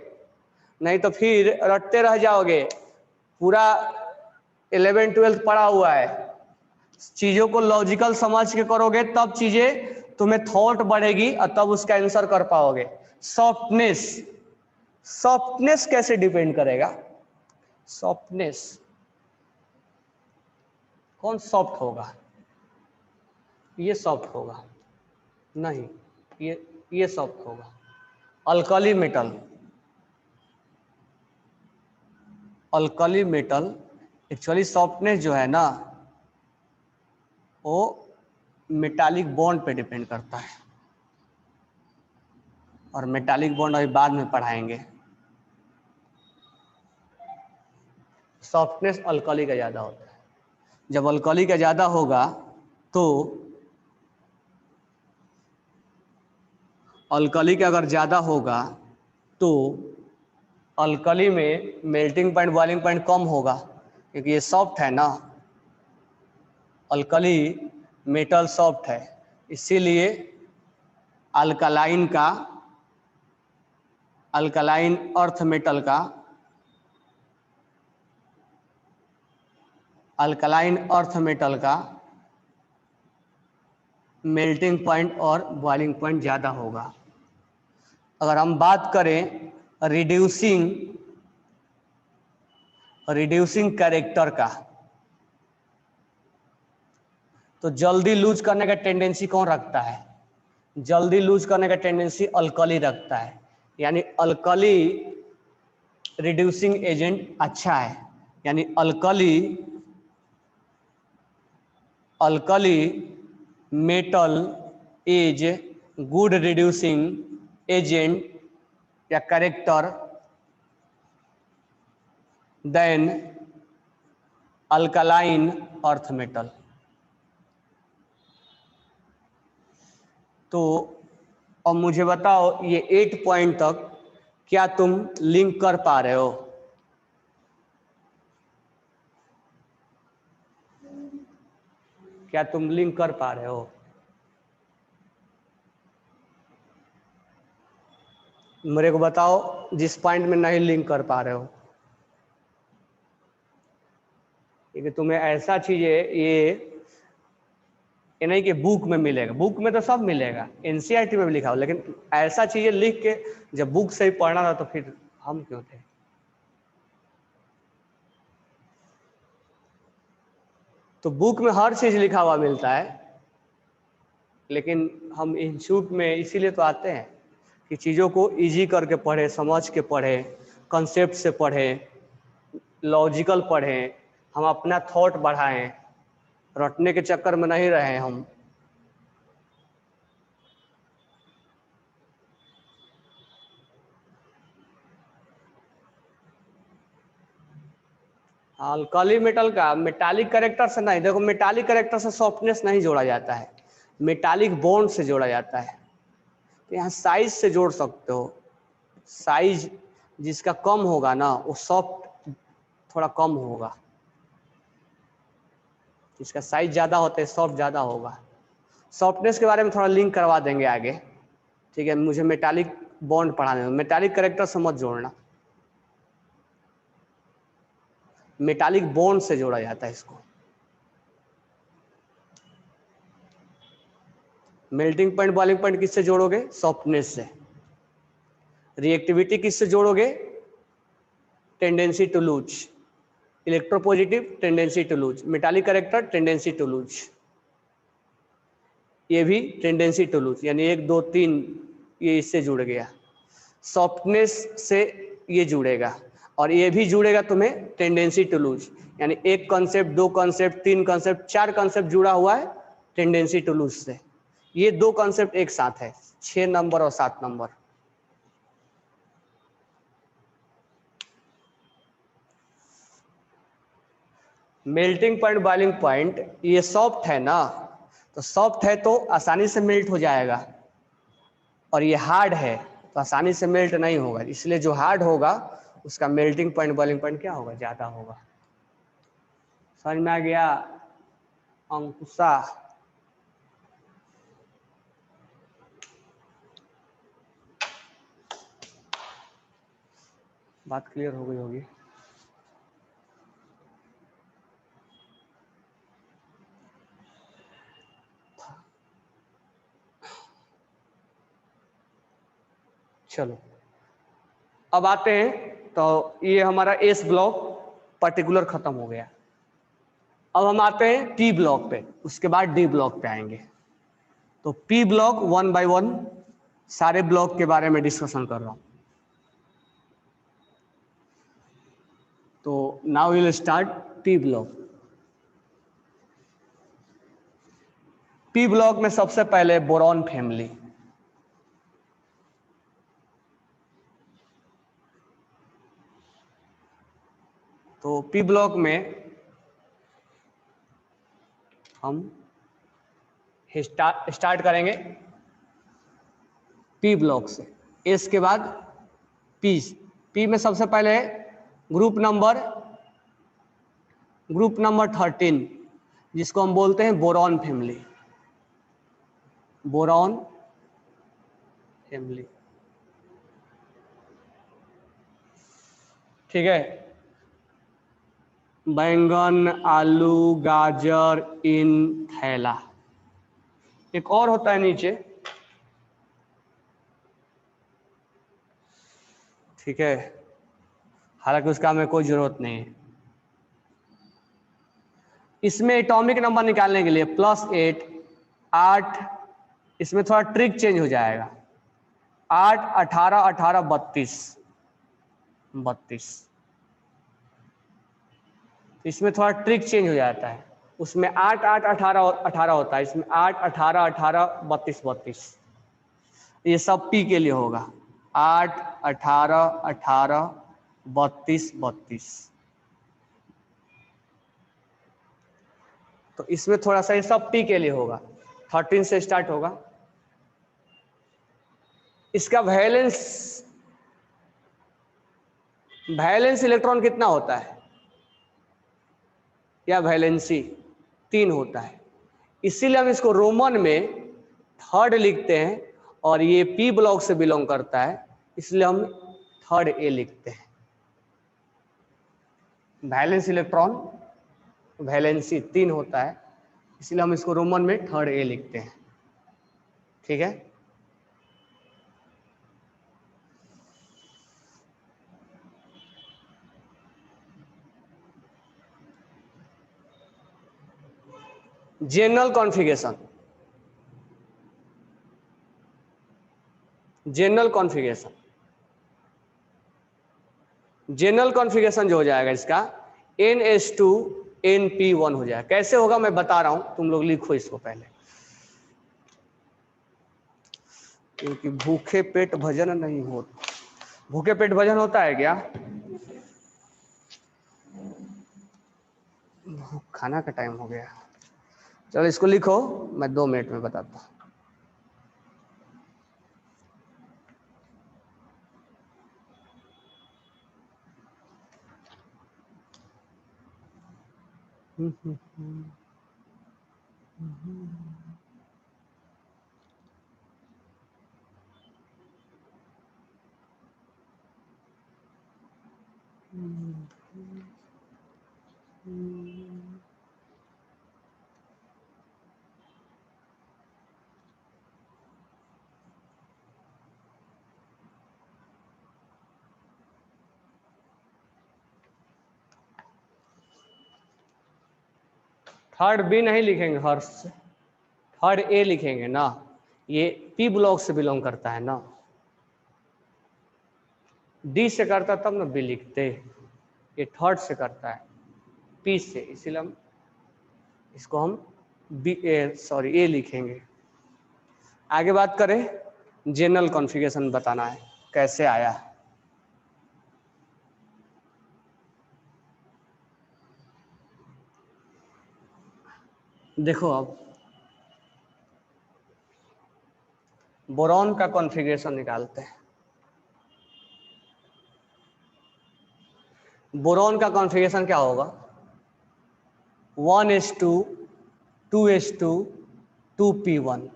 नहीं तो फिर रटते रह जाओगे। पूरा 11th 12th पढ़ा हुआ है। चीजों को लॉजिकल समझ के करोगे तब चीजें तुम्हें थॉट बढ़ेगी और तब उसका आंसर कर पाओगे। सॉफ्टनेस, सॉफ्टनेस कैसे डिपेंड करेगा? सॉफ्टनेस, कौन सॉफ्ट होगा? ये सॉफ्ट होगा? नहीं, ये सॉफ्ट होगा। Alkali metal, alkali metal actually softness जो है ना वो मेटालिक बॉन्ड पे डिपेंड करता है, और मेटालिक बॉन्ड अभी बाद में पढ़ाएंगे। सॉफ्टनेस अल्कली का ज़्यादा होता है। जब अल्कली का ज़्यादा होगा तो अल्कली का अगर ज़्यादा होगा तो अल्कली में मेल्टिंग पॉइंट बॉइलिंग पॉइंट कम होगा, क्योंकि ये सॉफ्ट है ना, अल्कली मेटल सॉफ्ट है, इसीलिए अल्कलाइन अर्थ मेटल का अल्कलाइन अर्थ मेटल का मेल्टिंग पॉइंट और बॉइलिंग पॉइंट ज़्यादा होगा। अगर हम बात करें रिड्यूसिंग कैरेक्टर का, तो जल्दी लूज करने का टेंडेंसी कौन रखता है? जल्दी लूज करने का टेंडेंसी अल्कली रखता है, यानी अल्कली रिड्यूसिंग एजेंट अच्छा है, यानी alkali metal is good reducing agent या character then alkaline earth metal. तो अब मुझे बताओ ये 8 पॉइंट तक क्या तुम लिंक कर पा रहे हो? क्या तुम लिंक कर पा रहे हो? मेरे को बताओ जिस पॉइंट में नहीं लिंक कर पा रहे हो, क्योंकि तुम्हें ऐसा चीज है ये नहीं कि बुक में मिलेगा, बुक में तो सब मिलेगा, एनसीईआरटी में भी लिखा हो, लेकिन ऐसा चीजें लिख के जब बुक से ही पढ़ना था तो फिर हम क्यों थे? तो बुक में हर चीज लिखा हुआ मिलता है, लेकिन हम इंस्टीट्यूट में इसीलिए तो आते हैं कि चीज़ों को इजी करके पढ़े, समझ के पढ़े, कंसेप्ट से पढ़े, लॉजिकल पढ़े, हम अपना थॉट बढ़ाएं, रटने के चक्कर में नहीं रहे हम। अल्कली मेटल का मेटालिक कैरेक्टर से नहीं, देखो मेटालिक कैरेक्टर से सॉफ्टनेस नहीं जोड़ा जाता है, मेटालिक बॉन्ड से जोड़ा जाता है। तो यहाँ साइज से जोड़ सकते हो, साइज जिसका कम होगा ना वो सॉफ्ट थोड़ा कम होगा, जिसका साइज ज़्यादा होता है सॉफ्ट ज़्यादा होगा। सॉफ्टनेस के बारे में थोड़ा लिंक करवा देंगे आगे, ठीक है? मुझे मेटालिक बॉन्ड पढ़ाने दो, मेटालिक कैरेक्टर से मत जोड़ना, मेटालिक बॉन्ड से जोड़ा जाता है इसको। मेल्टिंग पॉइंट बॉइलिंग पॉइंट किससे जोड़ोगे? सॉफ्टनेस से। रिएक्टिविटी किससे जोड़ोगे? Tendency to lose. Electropositive tendency to lose, metallic character tendency to lose, ये भी टेंडेंसी टू लूज, यानी 1 2 3 ये इससे जुड़ गया। सॉफ्टनेस से ये जुड़ेगा और ये भी जुड़ेगा तुम्हें टेंडेंसी टू लूज, यानी 1 कॉन्सेप्ट 2 कॉन्सेप्ट 3 कॉन्सेप्ट 4 कॉन्सेप्ट जुड़ा हुआ है टेंडेंसी टू लूज से। ये 2 कॉन्सेप्ट एक साथ है, 6 नंबर और 7 number. Melting point boiling point ये सॉफ्ट है ना, तो सॉफ्ट है तो आसानी से मेल्ट हो जाएगा, और ये हार्ड है तो आसानी से मेल्ट नहीं होगा, इसलिए जो हार्ड होगा उसका मेल्टिंग पॉइंट बॉइलिंग पॉइंट क्या होगा? ज़्यादा होगा। समझ में आ गया अंकुशा? बात क्लियर हो गई होगी। चलो अब आते हैं, तो ये हमारा एस ब्लॉक पर्टिकुलर खत्म हो गया। अब हम आते हैं पी ब्लॉक पे, उसके बाद डी ब्लॉक पे आएंगे। तो पी ब्लॉक 1 बाय 1 सारे ब्लॉक के बारे में डिस्कशन कर रहा हूं। तो now will start P block. P block में सबसे पहले बोरॉन फैमिली, तो पी ब्लॉक में हम स्टार्ट करेंगे पी ब्लॉक से। इसके बाद पी में सबसे पहले ग्रुप नंबर 13, जिसको हम बोलते हैं बोरॉन फैमिली। बोरॉन फैमिली, ठीक है। बैंगन, आलू, गाजर, इन, थैला। एक और होता है नीचे, ठीक है, हालांकि उसका हमें कोई जरूरत नहीं है। इसमें एटॉमिक नंबर निकालने के लिए +8, 8, इसमें थोड़ा ट्रिक चेंज हो जाएगा। 8, 18, 18, 32, 32, इसमें थोड़ा ट्रिक चेंज हो जाता है। उसमें 8, 8, 18 और 18 होता है, इसमें 8, 18, 18, 32, 32। ये सब पी के लिए होगा। 8, 18, 18, 32, 32। तो इसमें थोड़ा सा ये सब पी के लिए होगा। 13 से स्टार्ट होगा। इसका वैलेंस इलेक्ट्रॉन कितना होता है, या वैलेंसी 3 होता है। इसीलिए हम इसको रोमन में 3rd लिखते हैं, और ये पी ब्लॉक से बिलोंग करता है, इसलिए हम 3rd ए लिखते हैं। वैलेंस इलेक्ट्रॉन वैलेंसी 3 होता है, इसलिए हम इसको रोमन में 3rd ए लिखते हैं, ठीक है। जनरल कॉन्फ़िगरेशन, जनरल कॉन्फ़िगरेशन जो हो जाएगा इसका NH2 NP1 हो जाएगा। कैसे होगा मैं बता रहा हूं, तुम लोग लिखो इसको पहले, क्योंकि भूखे पेट भजन नहीं होता। भूखे पेट भजन होता है क्या? खाना का टाइम हो गया। चलो इसको लिखो, मैं 2 मिनट में बताता हूँ। थर्ड बी नहीं लिखेंगे हर्ष, 3rd ए लिखेंगे ना। ये पी ब्लॉक से बिलोंग करता है ना, डी से करता तब ना बी लिखते। ये 3rd से करता है, पी से, इसीलिए हम इसको हम ए लिखेंगे। आगे बात करें, जनरल कॉन्फ़िगरेशन बताना है कैसे आया। देखो अब बोरॉन का कॉन्फ़िगरेशन निकालते हैं। बोरॉन का कॉन्फ़िगरेशन क्या होगा? 1s2 2s2 2p1,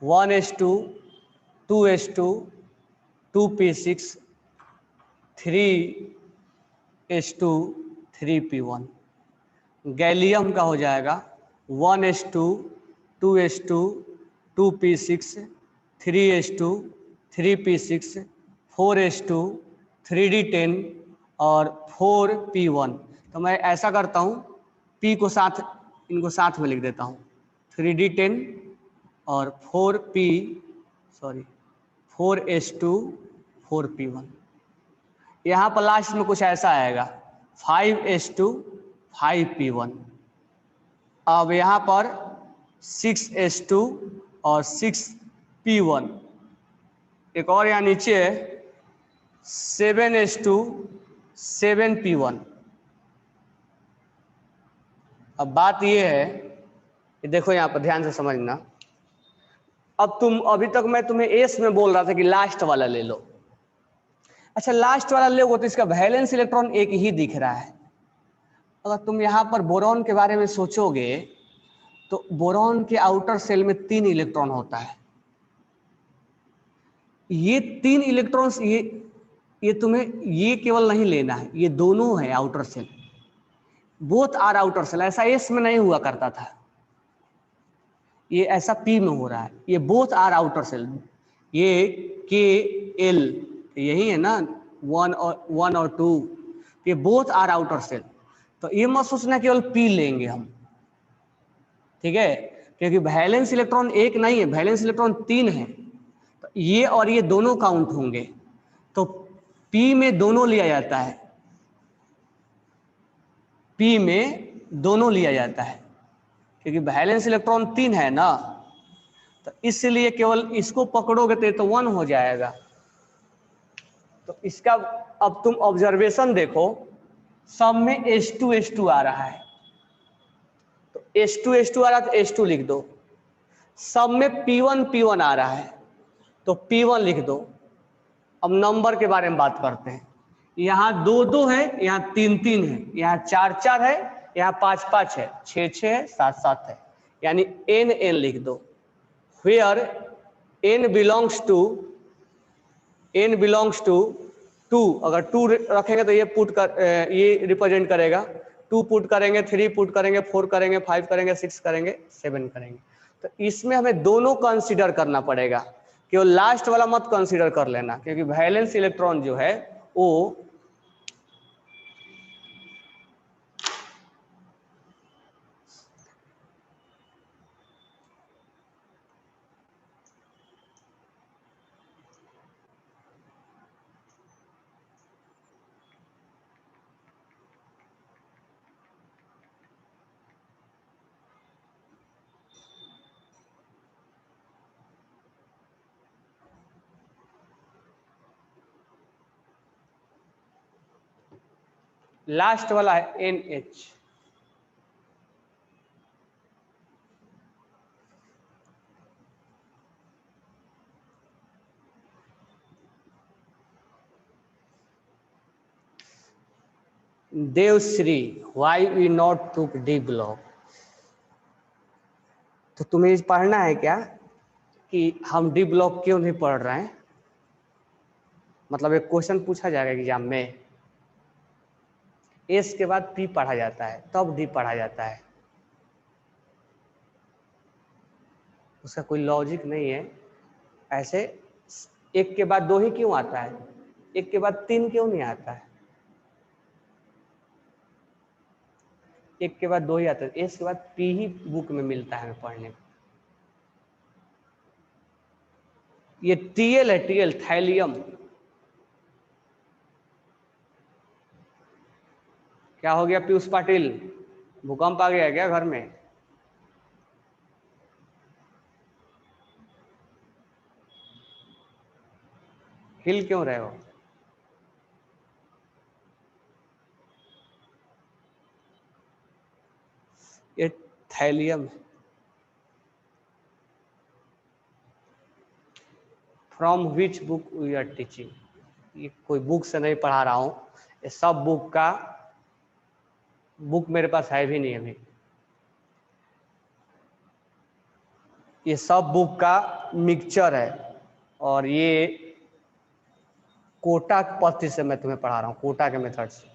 1s2 2s2 2p6 3s2 3p1। Gallium का हो जाएगा 1s2 2s2 2p6 3s2 3p6 4s2 3d10 और 4p1। तो मैं ऐसा करता हूँ, p को साथ, इनको साथ में लिख देता हूँ, 3d10 और 4s2 4p1। यहाँ पर लास्ट में कुछ ऐसा आएगा, 5s2 5p1। अब यहाँ पर 6s2 और 6p1। एक और यहाँ नीचे है 7s2 7p1। अब बात ये है कि देखो यहाँ पर ध्यान से समझना। अब अभी तक मैं तुम्हें एस में बोल रहा था कि लास्ट वाला ले लो। अच्छा लास्ट वाला लोगे तो इसका वैलेंस इलेक्ट्रॉन एक ही दिख रहा है। अगर तुम यहाँ पर बोरॉन के बारे में सोचोगे तो बोरॉन के आउटर सेल में 3 इलेक्ट्रॉन होता है। ये 3 इलेक्ट्रॉन्स ये तुम्हें ये केवल नहीं लेना है, ये दोनों है outer cell, both are outer cell. ऐसा एस में नहीं हुआ करता था, ये ऐसा पी में हो रहा है। ये बोथ आर आउटर सेल, ये के एल यही है ना, 1 और 2, ये बोथ आर आउटर सेल। तो ये मत सोचना केवल पी लेंगे हम, ठीक है, क्योंकि वैलेंस इलेक्ट्रॉन एक नहीं है, वैलेंस इलेक्ट्रॉन 3 है। तो ये और ये दोनों काउंट होंगे, तो पी में दोनों लिया जाता है, पी में दोनों लिया जाता है, क्योंकि वैलेंस इलेक्ट्रॉन 3 है ना, तो इसलिए केवल इसको पकड़ोगे तो 1 हो जाएगा। तो इसका अब तुम ऑब्जर्वेशन देखो, सब में H2 आ रहा है, तो H2 आ रहा है तो H2 लिख दो। सब में P1 आ रहा है तो P1 लिख दो। अब नंबर के बारे में बात करते हैं। यहाँ 2 है, यहाँ 3 है, यहाँ 4 है, यहाँ 5 है, 6 है, 7 है, यानी n लिख दो। Where n belongs to 2, अगर 2 रखेंगे तो ये ये रिप्रेजेंट करेगा, 2 पुट करेंगे, 3 पुट करेंगे, 4 करेंगे, 5 करेंगे, 6 करेंगे, 7 करेंगे। तो इसमें हमें दोनों कंसीडर करना पड़ेगा, केवल लास्ट वाला मत कंसीडर कर लेना, क्योंकि वैलेंस इलेक्ट्रॉन जो है वो लास्ट वाला है NH। Devshree, why we not took D block. तो तुम्हें पढ़ना है क्या कि हम डी ब्लॉक क्यों नहीं पढ़ रहे हैं? मतलब एक क्वेश्चन पूछा जाएगा एग्जाम में, एस के बाद पी पढ़ा जाता है तब डी पढ़ा जाता है, उसका कोई लॉजिक नहीं है। ऐसे एक के बाद 2 ही क्यों आता है, एक के बाद 3 क्यों नहीं आता है? एक के बाद 2 ही आता है, एस के बाद पी ही बुक में मिलता है हमें पढ़ने को। ये टीएल है, टीएल थैलियम। क्या हो गया पीयूष पाटिल, भूकंप आ गया क्या घर में? हिल क्यों रहे हो? ये थैलियम है। From which book we are teaching, ये कोई बुक से नहीं पढ़ा रहा हूं, ये सब बुक मेरे पास है भी नहीं अभी, ये सब बुक का मिक्सचर है। और ये कोटा पद्धति से मैं तुम्हें पढ़ा रहा हूँ, कोटा के मेथड से।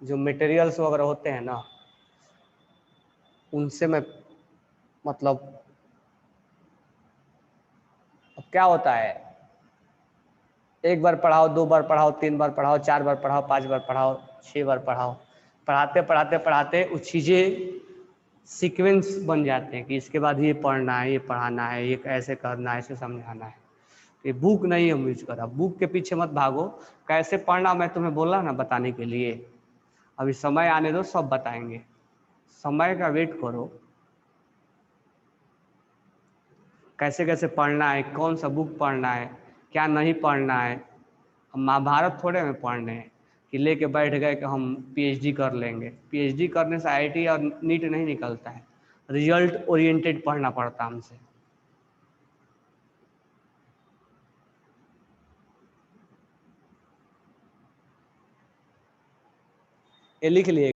जो मटेरियल्स वगैरह होते हैं ना, उनसे मैं मतलब, अब क्या होता है, एक बार पढ़ाओ, 2 बार पढ़ाओ, 3 बार पढ़ाओ, 4 बार पढ़ाओ, 5 बार पढ़ाओ, 6 बार पढ़ाओ, पढ़ाते पढ़ाते पढ़ाते वो चीज़ें सीक्वेंस बन जाते हैं कि इसके बाद ये पढ़ना है, ये पढ़ाना है, ये ऐसे करना है, ऐसे समझाना है। ये बुक नहीं हम यूज करा, बुक के पीछे मत भागो। कैसे पढ़ना मैं तुम्हें बोला ना बताने के लिए, अभी समय आने दो, सब बताएंगे, समय का वेट करो। कैसे कैसे पढ़ना है, कौन सा बुक पढ़ना है, क्या नहीं पढ़ना है। हम महाभारत थोड़े में पढ़ने हैं कि लेके बैठ गए कि हम पीएचडी कर लेंगे। पीएचडी करने से आईआईटी और नीट नहीं निकलता है, रिजल्ट ओरिएंटेड पढ़ना पड़ता हमसे। ये लिख लिए।